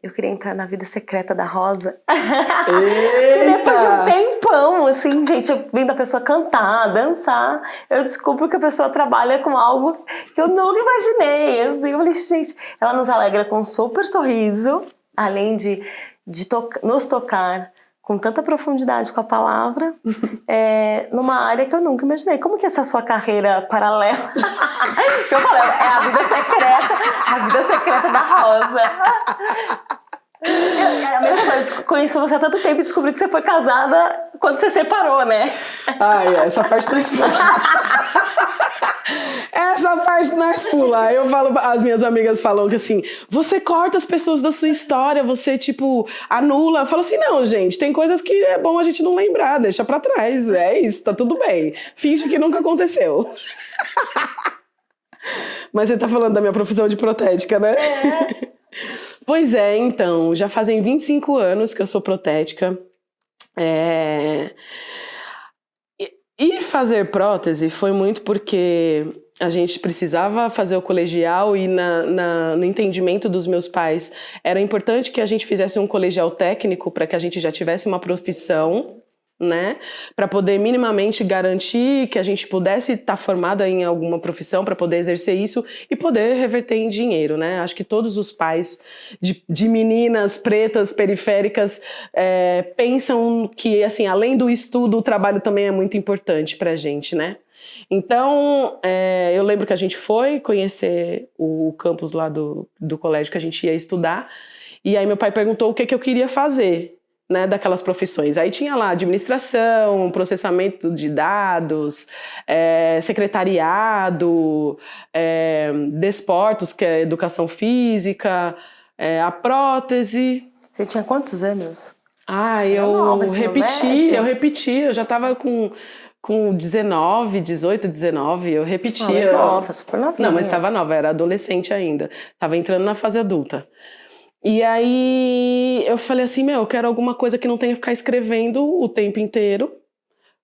Eu queria entrar na vida secreta da Rosa. E depois de um tempão, assim, gente, eu vendo a pessoa cantar, dançar, eu descubro que a pessoa trabalha com algo que eu nunca imaginei. Assim, eu falei, gente, ela nos alegra com um super sorriso, além de nos tocar com tanta profundidade com a palavra, numa área que eu nunca imaginei. Como que é essa sua carreira paralela? Que eu falei, é a vida secreta da Rosa. A mesma coisa, conheço você há tanto tempo e descobri que você foi casada quando você separou, né? Essa parte nós pula. Essa parte nós pula. Eu falo, as minhas amigas falam que assim, você corta as pessoas da sua história, você, tipo, anula. Eu falo assim, não, gente, tem coisas que é bom a gente não lembrar, deixa pra trás. É isso, tá tudo bem. Finge que nunca aconteceu. Mas você tá falando da minha profissão de protética, né? Pois é, então, já fazem 25 anos que eu sou protética. Ir fazer prótese foi muito porque a gente precisava fazer o colegial e no entendimento dos meus pais era importante que a gente fizesse um colegial técnico para que a gente já tivesse uma profissão, né? Para poder minimamente garantir que a gente pudesse estar formada em alguma profissão para poder exercer isso e poder reverter em dinheiro, né? Acho que todos os pais de meninas pretas periféricas pensam que, assim, além do estudo, o trabalho também é muito importante para a gente, né? Então, eu lembro que a gente foi conhecer o campus lá do colégio que a gente ia estudar e aí meu pai perguntou o que eu queria fazer, né, daquelas profissões. Aí tinha lá administração, processamento de dados, secretariado, desportos, que é educação física, a prótese. Você tinha quantos anos? Eu repeti, eu já estava com 19, 18, 19, eu repetia. Mas nova, super novinha. Não, mas estava nova, era adolescente ainda, estava entrando na fase adulta. E aí eu falei assim, eu quero alguma coisa que não tenha que ficar escrevendo o tempo inteiro,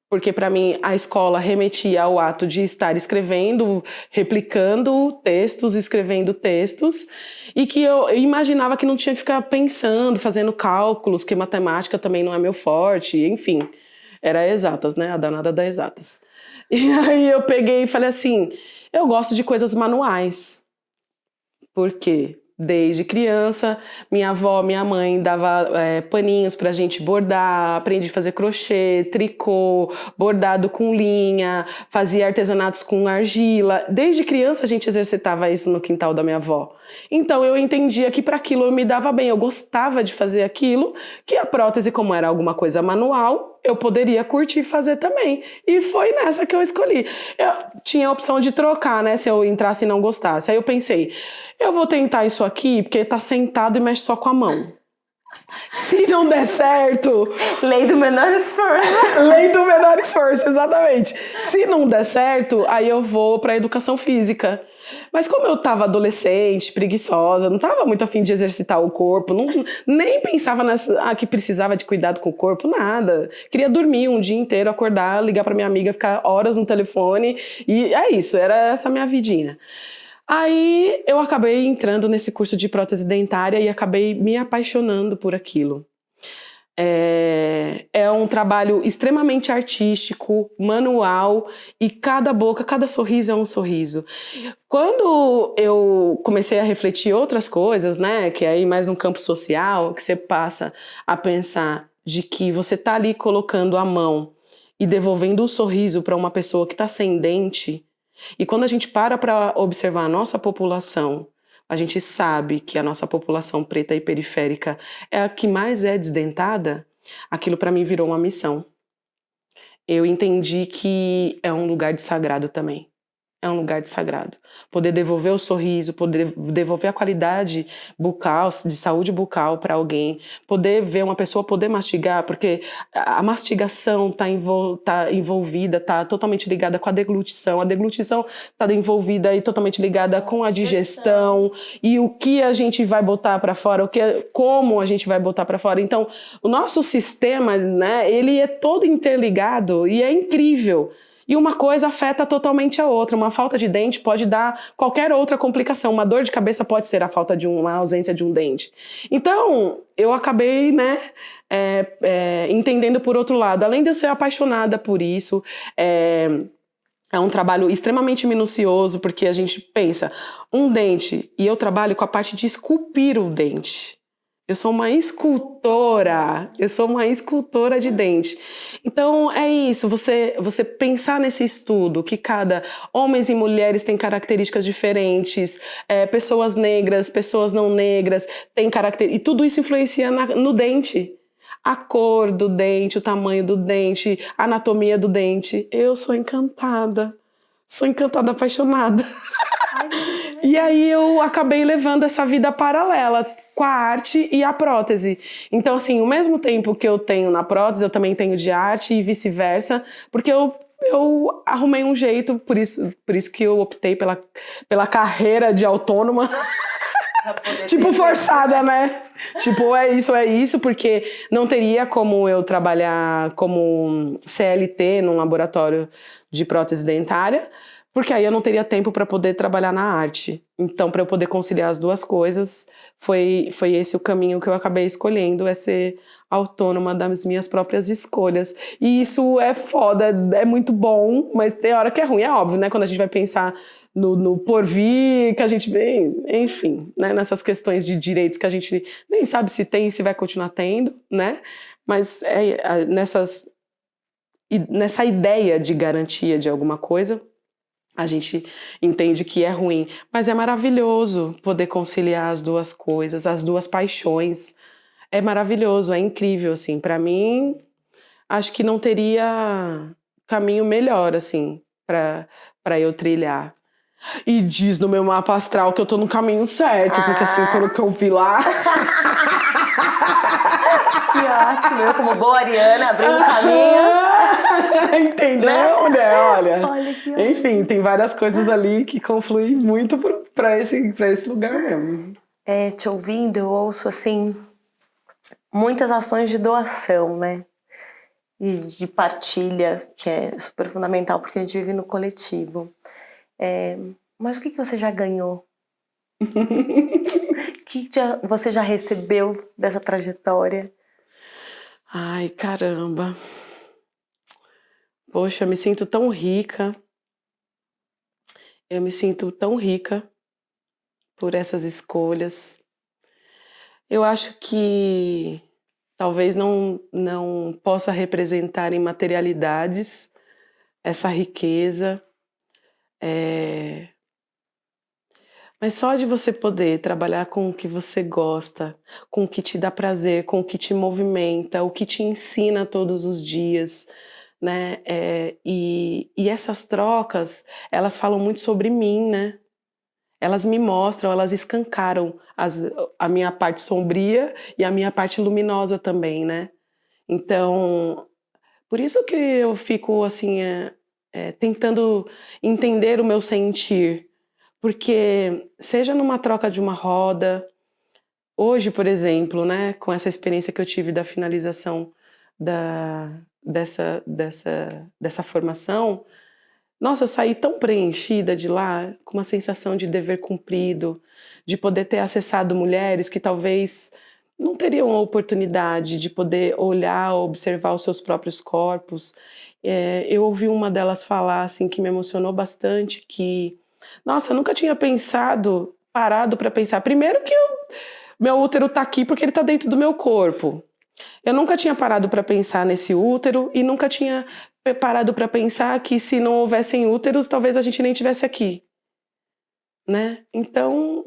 porque para mim a escola remetia ao ato de estar escrevendo, replicando textos, escrevendo textos, e que eu imaginava que não tinha que ficar pensando, fazendo cálculos, que matemática também não é meu forte, enfim, era exatas, né, a danada das exatas. E aí eu peguei e falei assim, eu gosto de coisas manuais. Por quê? Desde criança, minha avó, minha mãe dava paninhos pra gente bordar, aprendi a fazer crochê, tricô, bordado com linha, fazia artesanatos com argila. Desde criança a gente exercitava isso no quintal da minha avó. Então eu entendia que para aquilo eu me dava bem, eu gostava de fazer aquilo, que a prótese, como era alguma coisa manual, eu poderia curtir fazer também. E foi nessa que eu escolhi. Eu tinha a opção de trocar, né, se eu entrasse e não gostasse. Aí eu pensei, eu vou tentar isso aqui, porque tá sentado e mexe só com a mão. Se não der certo... Lei do menor esforço. Lei do menor esforço, exatamente. Se não der certo, aí eu vou pra educação física. Mas como eu tava adolescente, preguiçosa, não tava muito afim de exercitar o corpo, nem pensava que precisava de cuidado com o corpo, nada. Queria dormir um dia inteiro, acordar, ligar pra minha amiga, ficar horas no telefone, e é isso, era essa minha vidinha. Aí eu acabei entrando nesse curso de prótese dentária e acabei me apaixonando por aquilo. É um trabalho extremamente artístico, manual, e cada boca, cada sorriso é um sorriso. Quando eu comecei a refletir outras coisas, né, que é aí mais no campo social, que você passa a pensar de que você tá ali colocando a mão e devolvendo o sorriso para uma pessoa que tá sem dente. E quando a gente para observar a nossa população, a gente sabe que a nossa população preta e periférica é a que mais é desdentada, aquilo para mim virou uma missão. Eu entendi que é um lugar de sagrado também. é um lugar de sagrado. Poder devolver o sorriso, poder devolver a qualidade bucal, de saúde bucal para alguém, poder ver uma pessoa poder mastigar, porque a mastigação está envolvida, está totalmente ligada com a deglutição está envolvida e totalmente ligada com a digestão e o que a gente vai botar para fora, como a gente vai botar para fora. Então, o nosso sistema, né, ele é todo interligado e é incrível. E uma coisa afeta totalmente a outra. Uma falta de dente pode dar qualquer outra complicação. Uma dor de cabeça pode ser a falta de uma ausência de um dente. Então, eu acabei, né, entendendo por outro lado. Além de eu ser apaixonada por isso, é um trabalho extremamente minucioso, porque a gente pensa, um dente, e eu trabalho com a parte de esculpir o dente. Eu sou uma escultora de dente. Então é isso, você pensar nesse estudo, que cada homens e mulheres têm características diferentes, pessoas negras, pessoas não negras têm características, e tudo isso influencia no dente. A cor do dente, o tamanho do dente, a anatomia do dente. Eu sou encantada, apaixonada. E aí eu acabei levando essa vida paralela com a arte e a prótese. Então, assim, ao mesmo tempo que eu tenho na prótese, eu também tenho de arte e vice-versa, porque eu arrumei um jeito, por isso que eu optei pela carreira de autônoma. Tipo, forçada, né? Tipo, é isso, porque não teria como eu trabalhar como CLT num laboratório de prótese dentária, porque aí eu não teria tempo para poder trabalhar na arte. Então, para eu poder conciliar as duas coisas, foi esse o caminho que eu acabei escolhendo, é ser autônoma das minhas próprias escolhas. E isso é foda, é muito bom, mas tem hora que é ruim, é óbvio, né? Quando a gente vai pensar no porvir, que a gente vê, enfim, né? Nessas questões de direitos que a gente nem sabe se tem e se vai continuar tendo, né? Mas nessa ideia de garantia de alguma coisa, a gente entende que é ruim, mas é maravilhoso poder conciliar as duas coisas, as duas paixões. É maravilhoso, é incrível, assim. Para mim, acho que não teria caminho melhor, assim, para eu trilhar. E diz no meu mapa astral que eu tô no caminho certo, porque assim, pelo que eu vi lá. Que ótimo, eu como boa ariana, abrindo caminhos. Entendeu, né? Olha. Olha que ótimo. Enfim, tem várias coisas ali que confluem muito pra esse lugar mesmo. Te ouvindo, eu ouço assim muitas ações de doação, né? E de partilha, que é super fundamental porque a gente vive no coletivo. Mas o que você já ganhou? O que você já recebeu dessa trajetória? Ai, caramba. Poxa, eu me sinto tão rica. Eu me sinto tão rica por essas escolhas. Eu acho que talvez não possa representar em materialidades essa riqueza. Mas só de você poder trabalhar com o que você gosta, com o que te dá prazer, com o que te movimenta, o que te ensina todos os dias, né? E essas trocas, elas falam muito sobre mim, né? Elas me mostram, elas escancaram a minha parte sombria e a minha parte luminosa também, né? Então, por isso que eu fico, assim, tentando entender o meu sentir. Porque, seja numa troca de uma roda, hoje, por exemplo, né, com essa experiência que eu tive da finalização dessa formação, nossa, eu saí tão preenchida de lá, com uma sensação de dever cumprido, de poder ter acessado mulheres que talvez não teriam a oportunidade de poder olhar, observar os seus próprios corpos. Eu ouvi uma delas falar, assim, que me emocionou bastante, que, nossa, eu nunca tinha parado para pensar. Primeiro que meu útero tá aqui porque ele tá dentro do meu corpo. Eu nunca tinha parado para pensar nesse útero e nunca tinha parado para pensar que se não houvessem úteros, talvez a gente nem tivesse aqui, né? Então,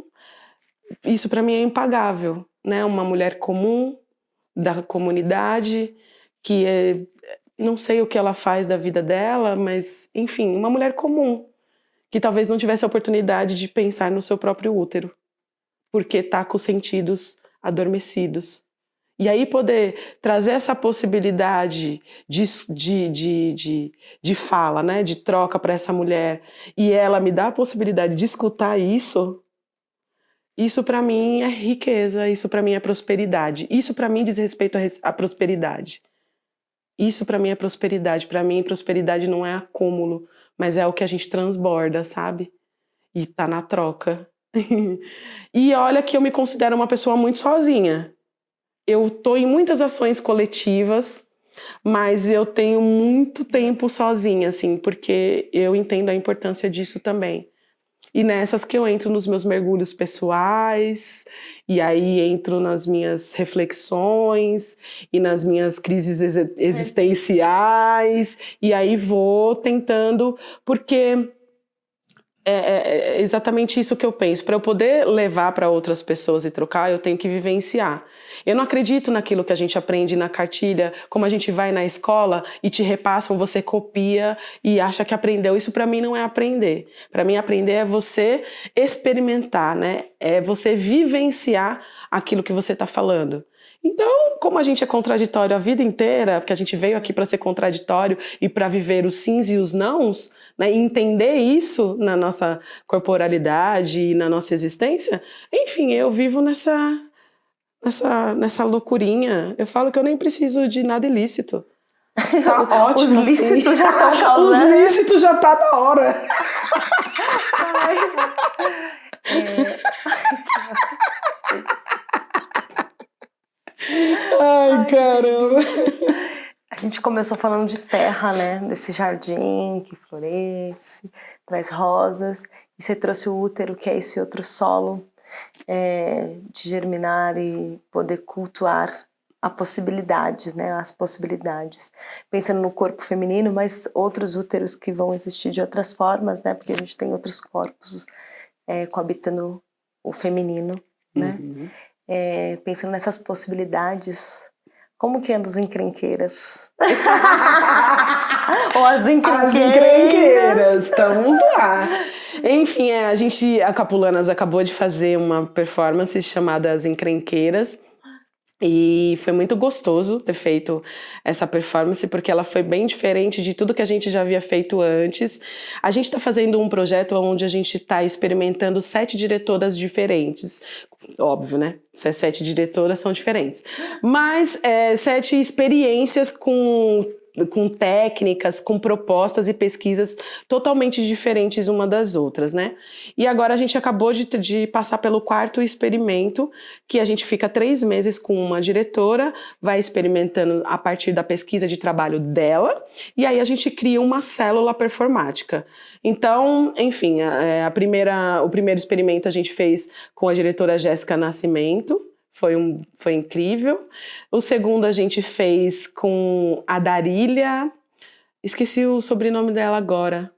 isso para mim é impagável, né? Uma mulher comum da comunidade que não sei o que ela faz da vida dela, mas enfim, uma mulher comum que talvez não tivesse a oportunidade de pensar no seu próprio útero, porque tá com os sentidos adormecidos. E aí poder trazer essa possibilidade de fala, né, de troca para essa mulher, e ela me dá a possibilidade de escutar isso para mim é riqueza, isso para mim é prosperidade. Isso para mim diz respeito à prosperidade. Isso para mim é prosperidade. Para mim, prosperidade não é acúmulo, mas é o que a gente transborda, sabe? E tá na troca. E olha que eu me considero uma pessoa muito sozinha. Eu tô em muitas ações coletivas, mas eu tenho muito tempo sozinha, assim, porque eu entendo a importância disso também. E nessas que eu entro nos meus mergulhos pessoais, e aí entro nas minhas reflexões, e nas minhas crises existenciais, e aí vou tentando, porque é exatamente isso que eu penso. Para eu poder levar para outras pessoas e trocar, eu tenho que vivenciar. Eu não acredito naquilo que a gente aprende na cartilha, como a gente vai na escola e te repassam, você copia e acha que aprendeu. Isso para mim não é aprender. Para mim aprender é você experimentar, né? É você vivenciar aquilo que você está falando. Então, como a gente é contraditório a vida inteira, porque a gente veio aqui para ser contraditório e para viver os sims e os nãos, né, e entender isso na nossa corporalidade e na nossa existência, enfim, eu vivo nessa loucurinha. Eu falo que eu nem preciso de nada ilícito. Tá ótimo. Os lícitos assim. já estão causando. Os lícitos já tá na hora. Ai, Ai, caramba. a gente começou falando de terra, né? Desse jardim que floresce, traz rosas. E você trouxe o útero, que é esse outro solo de germinar e poder cultuar a possibilidades, né? As possibilidades. Pensando no corpo feminino, mas outros úteros que vão existir de outras formas, né? Porque a gente tem outros corpos coabitando o feminino, né? Uhum. Pensando nessas possibilidades, como que andam as encrenqueiras? Ou as encrenqueiras? Estamos lá. Enfim, a Capulanas acabou de fazer uma performance chamada As Encrenqueiras. E foi muito gostoso ter feito essa performance, porque ela foi bem diferente de tudo que a gente já havia feito antes. A gente está fazendo um projeto onde a gente está experimentando 7 diretoras diferentes. Óbvio, né? 7 diretoras são diferentes. Mas 7 experiências com técnicas, com propostas e pesquisas totalmente diferentes uma das outras, né? E agora a gente acabou de passar pelo 4º experimento, que a gente fica 3 meses com uma diretora, vai experimentando a partir da pesquisa de trabalho dela, e aí a gente cria uma célula performática. Então, enfim, o primeiro experimento a gente fez com a diretora Jéssica Nascimento, foi incrível. O segundo a gente fez com a Darília. Esqueci o sobrenome dela agora.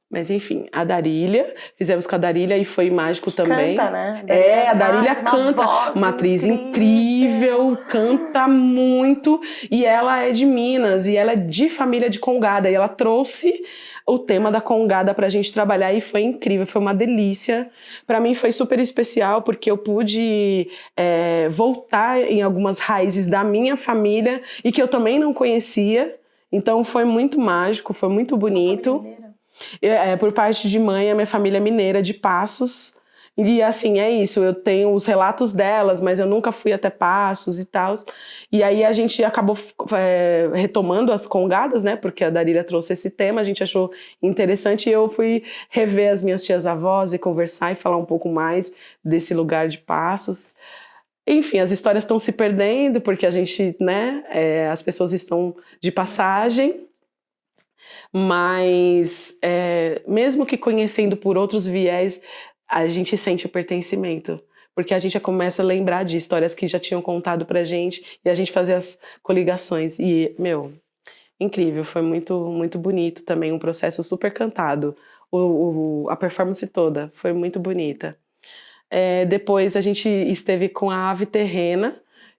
Mas enfim, a Darília. Fizemos com a Darília e foi mágico também. Canta, né? A Darília canta. Uma atriz incrível, canta muito. E ela é de Minas, e ela é de família de Congada. E ela trouxe o tema da Congada pra gente trabalhar e foi incrível, foi uma delícia. Pra mim foi super especial porque eu pude voltar em algumas raízes da minha família e que eu também não conhecia. Então foi muito mágico, foi muito bonito. Por parte de mãe, a minha família é mineira, de Passos. E assim, é isso, eu tenho os relatos delas, mas eu nunca fui até Passos e tal. E aí a gente acabou retomando as congadas, né? Porque a Darília trouxe esse tema, a gente achou interessante e eu fui rever as minhas tias-avós e conversar e falar um pouco mais desse lugar de Passos. Enfim, as histórias estão se perdendo porque a gente, né? As pessoas estão de passagem. Mas mesmo que conhecendo por outros viés, a gente sente o pertencimento, porque a gente já começa a lembrar de histórias que já tinham contado pra gente e a gente fazer as coligações. E, incrível, foi muito, muito bonito também, um processo super cantado. A performance toda foi muito bonita. Depois a gente esteve com a Ave Terrena,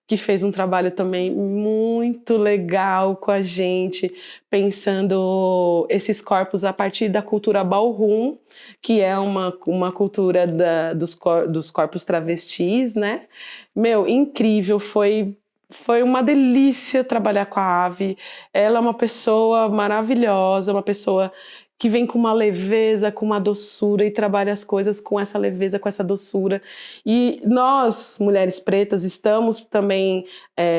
que fez um trabalho também muito legal com a gente, pensando esses corpos a partir da cultura ballroom, que é uma cultura dos corpos travestis, né? Meu, incrível, foi uma delícia trabalhar com a Ave. Ela é uma pessoa maravilhosa, uma pessoa que vem com uma leveza, com uma doçura e trabalha as coisas com essa leveza, com essa doçura. E nós, mulheres pretas, estamos também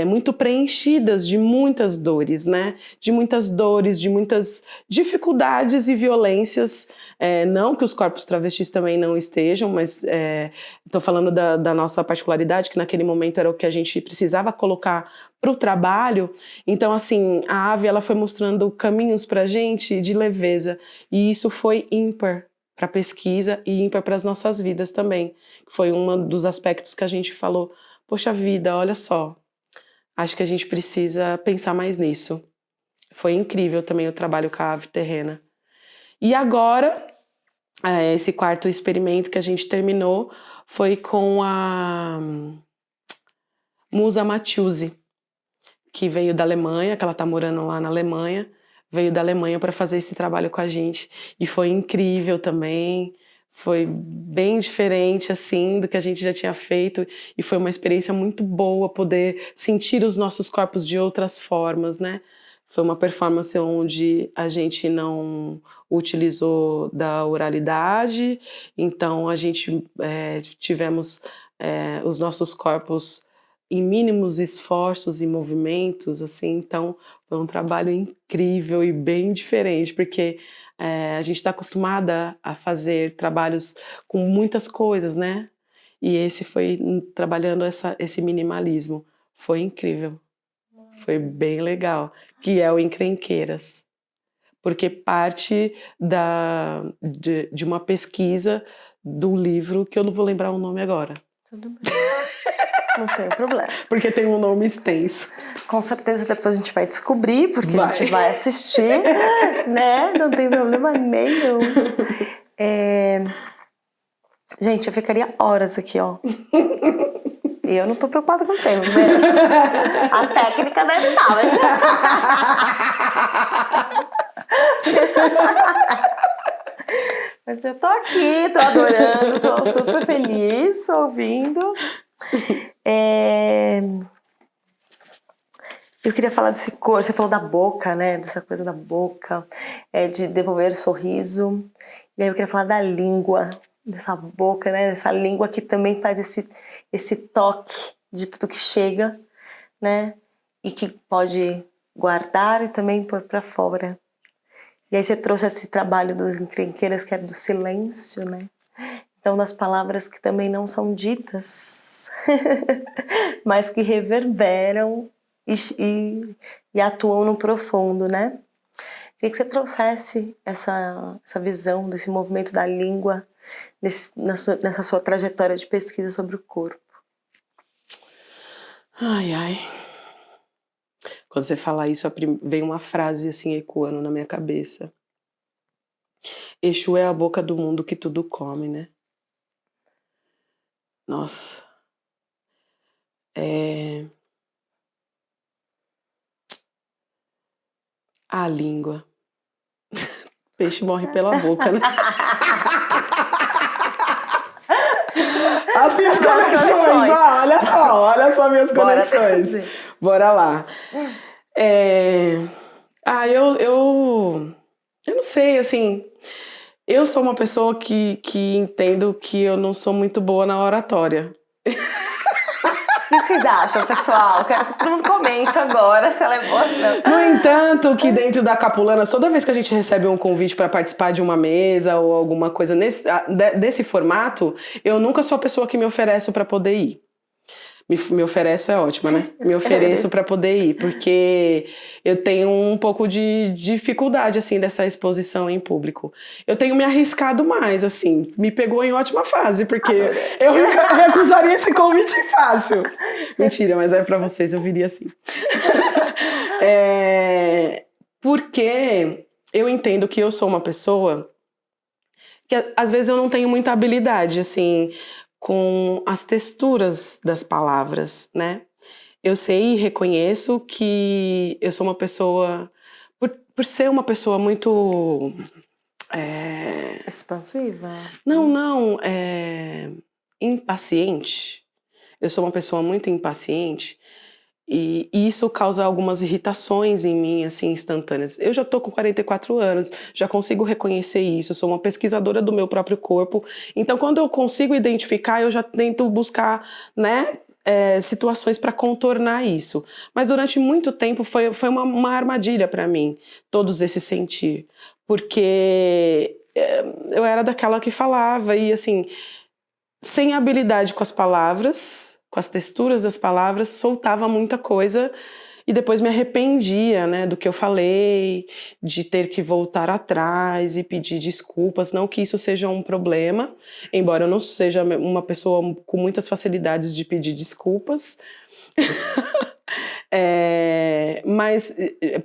muito preenchidas de muitas dores, né? De muitas dificuldades e violências. Não que os corpos travestis também não estejam, mas estou falando da nossa particularidade, que naquele momento era o que a gente precisava colocar para o trabalho. Então, assim, a Ave ela foi mostrando caminhos para a gente de leveza, e isso foi ímpar para a pesquisa e ímpar para as nossas vidas também. Foi um dos aspectos que a gente falou, poxa vida, olha só, acho que a gente precisa pensar mais nisso. Foi incrível também o trabalho com a Ave Terrena. E agora, esse quarto experimento que a gente terminou foi com a Musa Matiusi, que veio da Alemanha, que ela tá morando lá na Alemanha, veio da Alemanha para fazer esse trabalho com a gente. E foi incrível também, foi bem diferente, assim, do que a gente já tinha feito. E foi uma experiência muito boa poder sentir os nossos corpos de outras formas, né? Foi uma performance onde a gente não utilizou da oralidade, então a gente tivemos os nossos corpos em mínimos esforços e movimentos, assim, então foi um trabalho incrível e bem diferente, porque a gente está acostumada a fazer trabalhos com muitas coisas, né? E esse foi trabalhando esse minimalismo. Foi incrível, foi bem legal, que é o Encrenqueiras, porque parte de uma pesquisa do livro, que eu não vou lembrar o nome agora. Tudo bem. Não tem problema. Porque tem um nome extenso. Com certeza depois a gente vai descobrir, porque a gente vai assistir, né? Não tem problema nenhum. Gente, eu ficaria horas aqui, ó. E eu não tô preocupada com o tempo, né? A técnica deve estar, mas... Mas eu tô aqui, tô adorando, tô super feliz ouvindo. Eu queria falar desse corpo, você falou da boca, né? Dessa coisa da boca, de devolver o sorriso. E aí eu queria falar da língua, dessa boca, né? Dessa língua que também faz esse toque de tudo que chega, né? E que pode guardar e também pôr pra fora. E aí você trouxe esse trabalho dos encrenqueiras, que é do silêncio, né? Então, das palavras que também não são ditas, mas que reverberam e atuam no profundo, né? Queria que você trouxesse essa visão desse movimento da língua nessa sua trajetória de pesquisa sobre o corpo. Ai, ai. Quando você fala isso, vem uma frase assim ecoando na minha cabeça. Exu é a boca do mundo que tudo come, né? Nossa. A língua. Peixe morre pela boca, né? As minhas conexões, olha só minhas conexões. Bora lá. Eu não sei, assim, eu sou uma pessoa que entendo que eu não sou muito boa na oratória. O que vocês acham, pessoal? Quero que todo mundo comente agora se ela é boa ou não. No entanto, que dentro da Capulanas, toda vez que a gente recebe um convite para participar de uma mesa ou alguma coisa desse formato, eu nunca sou a pessoa que me ofereço para poder ir. Me ofereço é ótima, né? Me ofereço para poder ir, porque eu tenho um pouco de dificuldade, assim, dessa exposição em público. Eu tenho me arriscado mais, assim. Me pegou em ótima fase, porque eu recusaria esse convite fácil. Mentira, mas é para vocês, eu viria assim. Porque eu entendo que eu sou uma pessoa que, às vezes, eu não tenho muita habilidade, assim, com as texturas das palavras, né? Eu sei e reconheço que eu sou uma pessoa, por ser uma pessoa muito... Expansiva? Não, impaciente. Eu sou uma pessoa muito impaciente e isso causa algumas irritações em mim, assim, instantâneas. Eu já tô com 44 anos, já consigo reconhecer isso, eu sou uma pesquisadora do meu próprio corpo. Então, quando eu consigo identificar, eu já tento buscar, né, situações para contornar isso. Mas durante muito tempo foi uma armadilha para mim, todos esses sentir. Porque eu era daquela que falava e, assim, sem habilidade com as palavras, com as texturas das palavras, soltava muita coisa e depois me arrependia, né, do que eu falei, de ter que voltar atrás e pedir desculpas. Não que isso seja um problema, embora eu não seja uma pessoa com muitas facilidades de pedir desculpas. Mas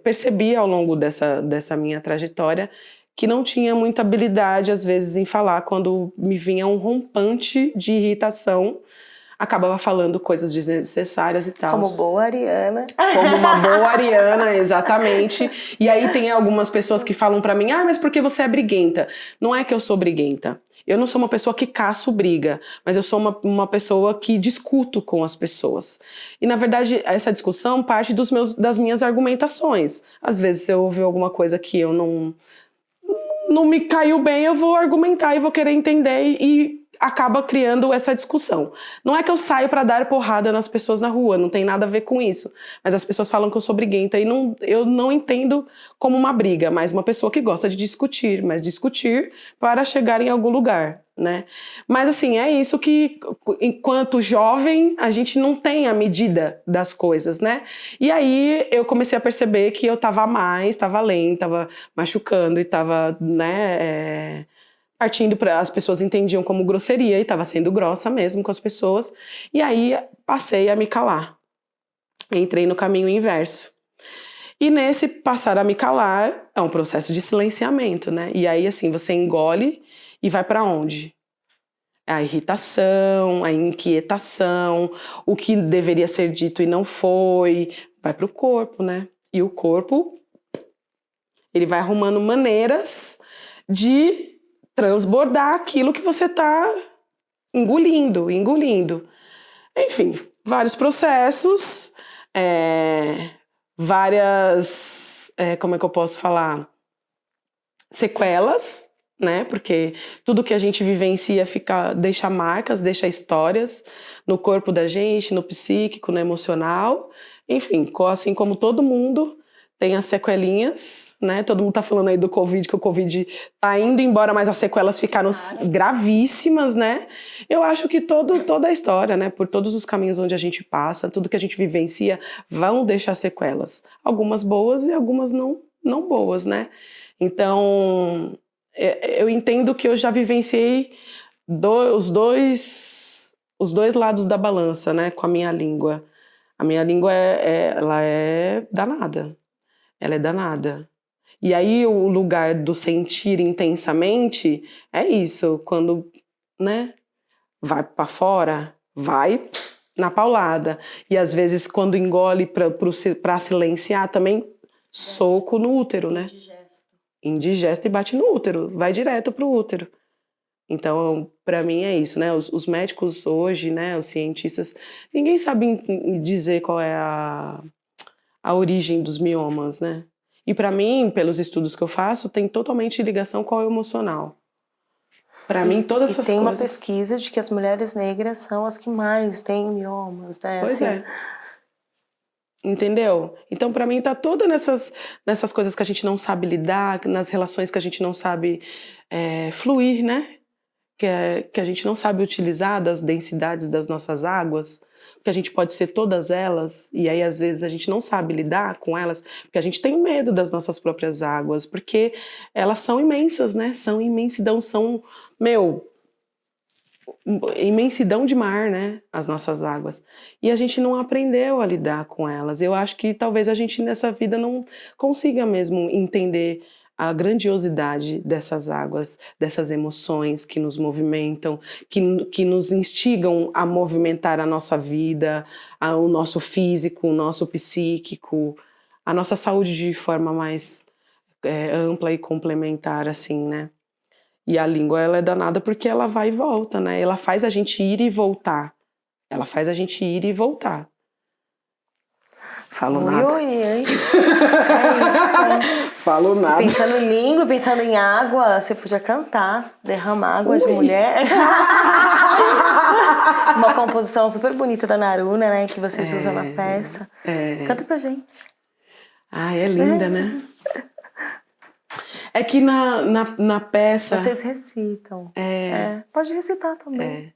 percebi ao longo dessa minha trajetória que não tinha muita habilidade, às vezes, em falar quando me vinha um rompante de irritação. Acabava falando coisas desnecessárias e tal. Como boa ariana. Como uma boa ariana, exatamente. E aí tem algumas pessoas que falam pra mim, mas porque você é briguenta. Não é que eu sou briguenta. Eu não sou uma pessoa que caço briga, mas eu sou uma pessoa que discuto com as pessoas. E, na verdade, essa discussão parte das minhas argumentações. Às vezes, se eu ouvir alguma coisa que eu não me caiu bem, eu vou argumentar e vou querer entender e acaba criando essa discussão. Não é que eu saio para dar porrada nas pessoas na rua, não tem nada a ver com isso. Mas as pessoas falam que eu sou briguenta e eu não entendo como uma briga, mas uma pessoa que gosta de discutir, mas discutir para chegar em algum lugar, né? Mas assim, é isso que, enquanto jovem, a gente não tem a medida das coisas, né? E aí eu comecei a perceber que eu tava além, tava machucando e tava, né, partindo para as pessoas entendiam como grosseria e estava sendo grossa mesmo com as pessoas. E aí passei a me calar. Entrei no caminho inverso. E nesse passar a me calar é um processo de silenciamento, né? E aí assim, você engole e vai para onde? A irritação, a inquietação, o que deveria ser dito e não foi, vai para o corpo, né? E o corpo, ele vai arrumando maneiras de transbordar aquilo que você está engolindo. Enfim, vários processos, várias, como é que eu posso falar? Sequelas, né? Porque tudo que a gente vivencia deixa marcas, deixa histórias no corpo da gente, no psíquico, no emocional. Enfim, assim como todo mundo tem as sequelinhas, né? Todo mundo tá falando aí do Covid, que o Covid tá indo embora, mas as sequelas ficaram gravíssimas, né? Eu acho que toda a história, né? Por todos os caminhos onde a gente passa, tudo que a gente vivencia, vão deixar sequelas. Algumas boas e algumas não boas, né? Então, eu entendo que eu já vivenciei os dois lados da balança, né? Com a minha língua. A minha língua, ela é danada. Ela é danada. E aí o lugar do sentir intensamente é isso, quando, né, vai para fora, vai na paulada. E às vezes quando engole para silenciar também, soco no útero, né? Indigesto e bate no útero, vai direto pro útero. Então, para mim é isso, né? Os médicos hoje, né, os cientistas, ninguém sabe dizer qual é a origem dos miomas, né? E para mim, pelos estudos que eu faço, tem totalmente ligação com o emocional. Para mim, todas essas coisas... tem uma pesquisa de que as mulheres negras são as que mais têm miomas, né? Pois assim... Entendeu? Então, para mim, tá toda nessas coisas que a gente não sabe lidar, nas relações que a gente não sabe fluir, né? Que a gente não sabe utilizar das densidades das nossas águas, porque a gente pode ser todas elas, e aí às vezes a gente não sabe lidar com elas, porque a gente tem medo das nossas próprias águas, porque elas são imensas, né? São imensidão, imensidão de mar, né? As nossas águas. E a gente não aprendeu a lidar com elas. Eu acho que talvez a gente nessa vida não consiga mesmo entender a grandiosidade dessas águas, dessas emoções que nos movimentam, que nos instigam a movimentar a nossa vida, o nosso físico, o nosso psíquico, a nossa saúde de forma mais ampla e complementar, assim, né? E a língua, ela é danada porque ela vai e volta, né? Ela faz a gente ir e voltar. Ela faz a gente ir e voltar. Falo nada. Ui, é isso. Falo nada. Pensando em língua, pensando em água, você podia cantar, derrama água de mulher. Uma composição super bonita da Naruna, né? Que vocês usam na peça. Canta pra gente. Ah, é linda, né? É que na peça... Vocês recitam. Pode recitar também.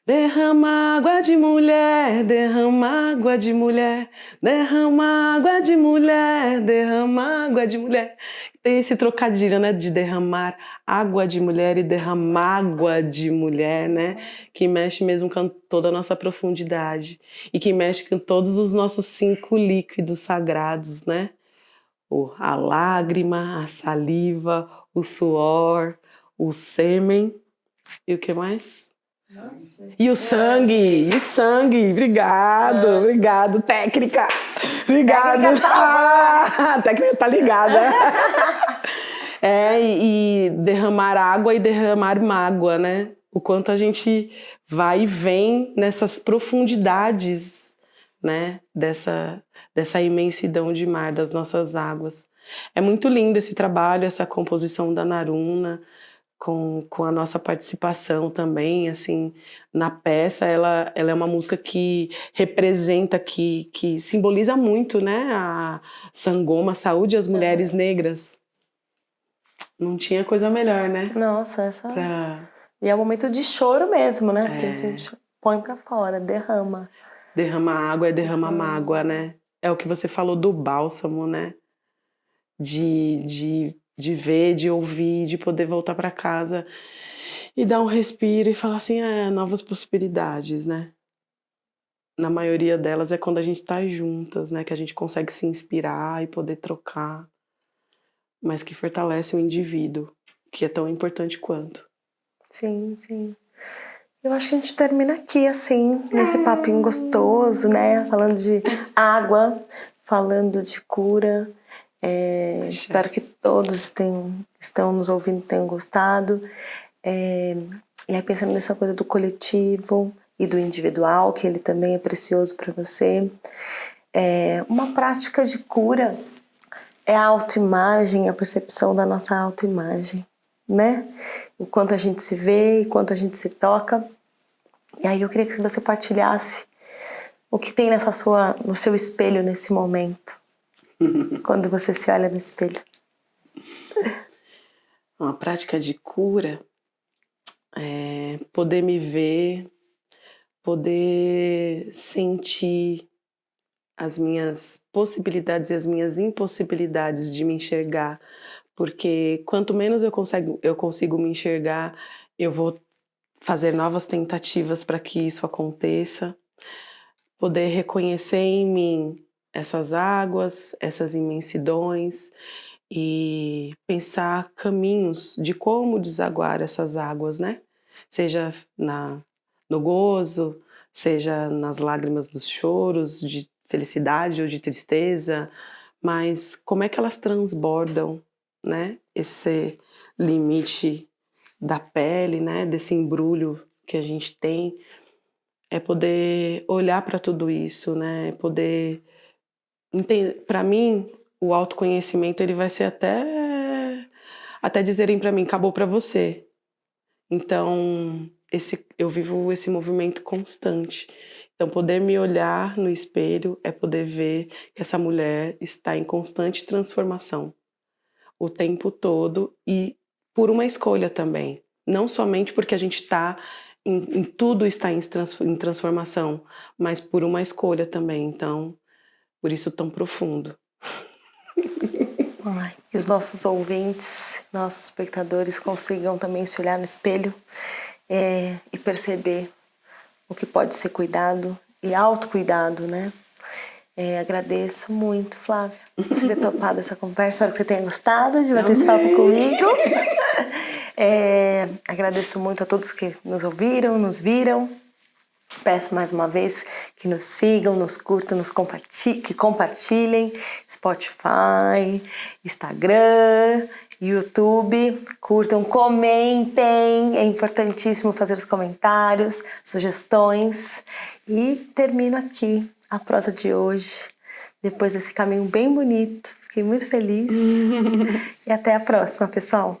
Derrama água de mulher, derrama água de mulher, derrama água de mulher, derrama água de mulher. Tem esse trocadilho, né, de derramar água de mulher e derramar água de mulher, né, que mexe mesmo com toda a nossa profundidade e que mexe com todos os nossos 5 líquidos sagrados, né? A lágrima, a saliva, o suor, o sêmen e o que mais? E o sangue, obrigado, técnica, obrigado, técnica tá ligada. E derramar água e derramar mágoa, né? O quanto a gente vai e vem nessas profundidades, né? Dessa imensidão de mar, das nossas águas. É muito lindo esse trabalho, essa composição da Naruna, com a nossa participação também, assim, na peça. Ela é uma música que representa, que simboliza muito, né, a Sangoma, a saúde às mulheres negras. Não tinha coisa melhor, né? Nossa, E é um momento de choro mesmo, né? Porque a gente põe pra fora, derrama. Derrama água e derrama mágoa, né? É o que você falou do bálsamo, né? De ver, de ouvir, de poder voltar para casa e dar um respiro e falar assim, novas possibilidades, né? Na maioria delas é quando a gente tá juntas, né? Que a gente consegue se inspirar e poder trocar, mas que fortalece o indivíduo, que é tão importante quanto. Sim, sim. Eu acho que a gente termina aqui, assim, nesse papinho gostoso, né? Falando de água, falando de cura. Espero que todos estão nos ouvindo, tenham gostado. E aí pensando nessa coisa do coletivo e do individual, que ele também é precioso para você. Uma prática de cura é a autoimagem, a percepção da nossa autoimagem, né? O quanto a gente se vê, o quanto a gente se toca. E aí eu queria que você partilhasse o que tem no seu espelho nesse momento, quando você se olha no espelho. Uma prática de cura é poder me ver, poder sentir as minhas possibilidades e as minhas impossibilidades de me enxergar, porque quanto menos eu consigo me enxergar, eu vou fazer novas tentativas para que isso aconteça, poder reconhecer em mim essas águas, essas imensidões e pensar caminhos de como desaguar essas águas, né? Seja no gozo, seja nas lágrimas dos choros, de felicidade ou de tristeza, mas como é que elas transbordam, né? Esse limite da pele, né? Desse embrulho que a gente tem, é poder olhar para tudo isso, né? Poder entender. Para mim, o autoconhecimento ele vai ser até dizerem para mim, acabou para você. Então, eu vivo esse movimento constante. Então, poder me olhar no espelho é poder ver que essa mulher está em constante transformação o tempo todo e por uma escolha também. Não somente porque a gente está em tudo está em transformação, mas por uma escolha também. Então, por isso tão profundo. Que os nossos ouvintes, nossos espectadores consigam também se olhar no espelho e perceber o que pode ser cuidado e autocuidado, né? Agradeço muito, Flávia, por você ter topado essa conversa. Espero que você tenha gostado de bater esse papo comigo. Agradeço muito a todos que nos ouviram, nos viram. Peço mais uma vez que nos sigam, nos curtam, que compartilhem. Spotify, Instagram, YouTube. Curtam, comentem. É importantíssimo fazer os comentários, sugestões. E termino aqui a prosa de hoje. Depois desse caminho bem bonito. Fiquei muito feliz. E até a próxima, pessoal.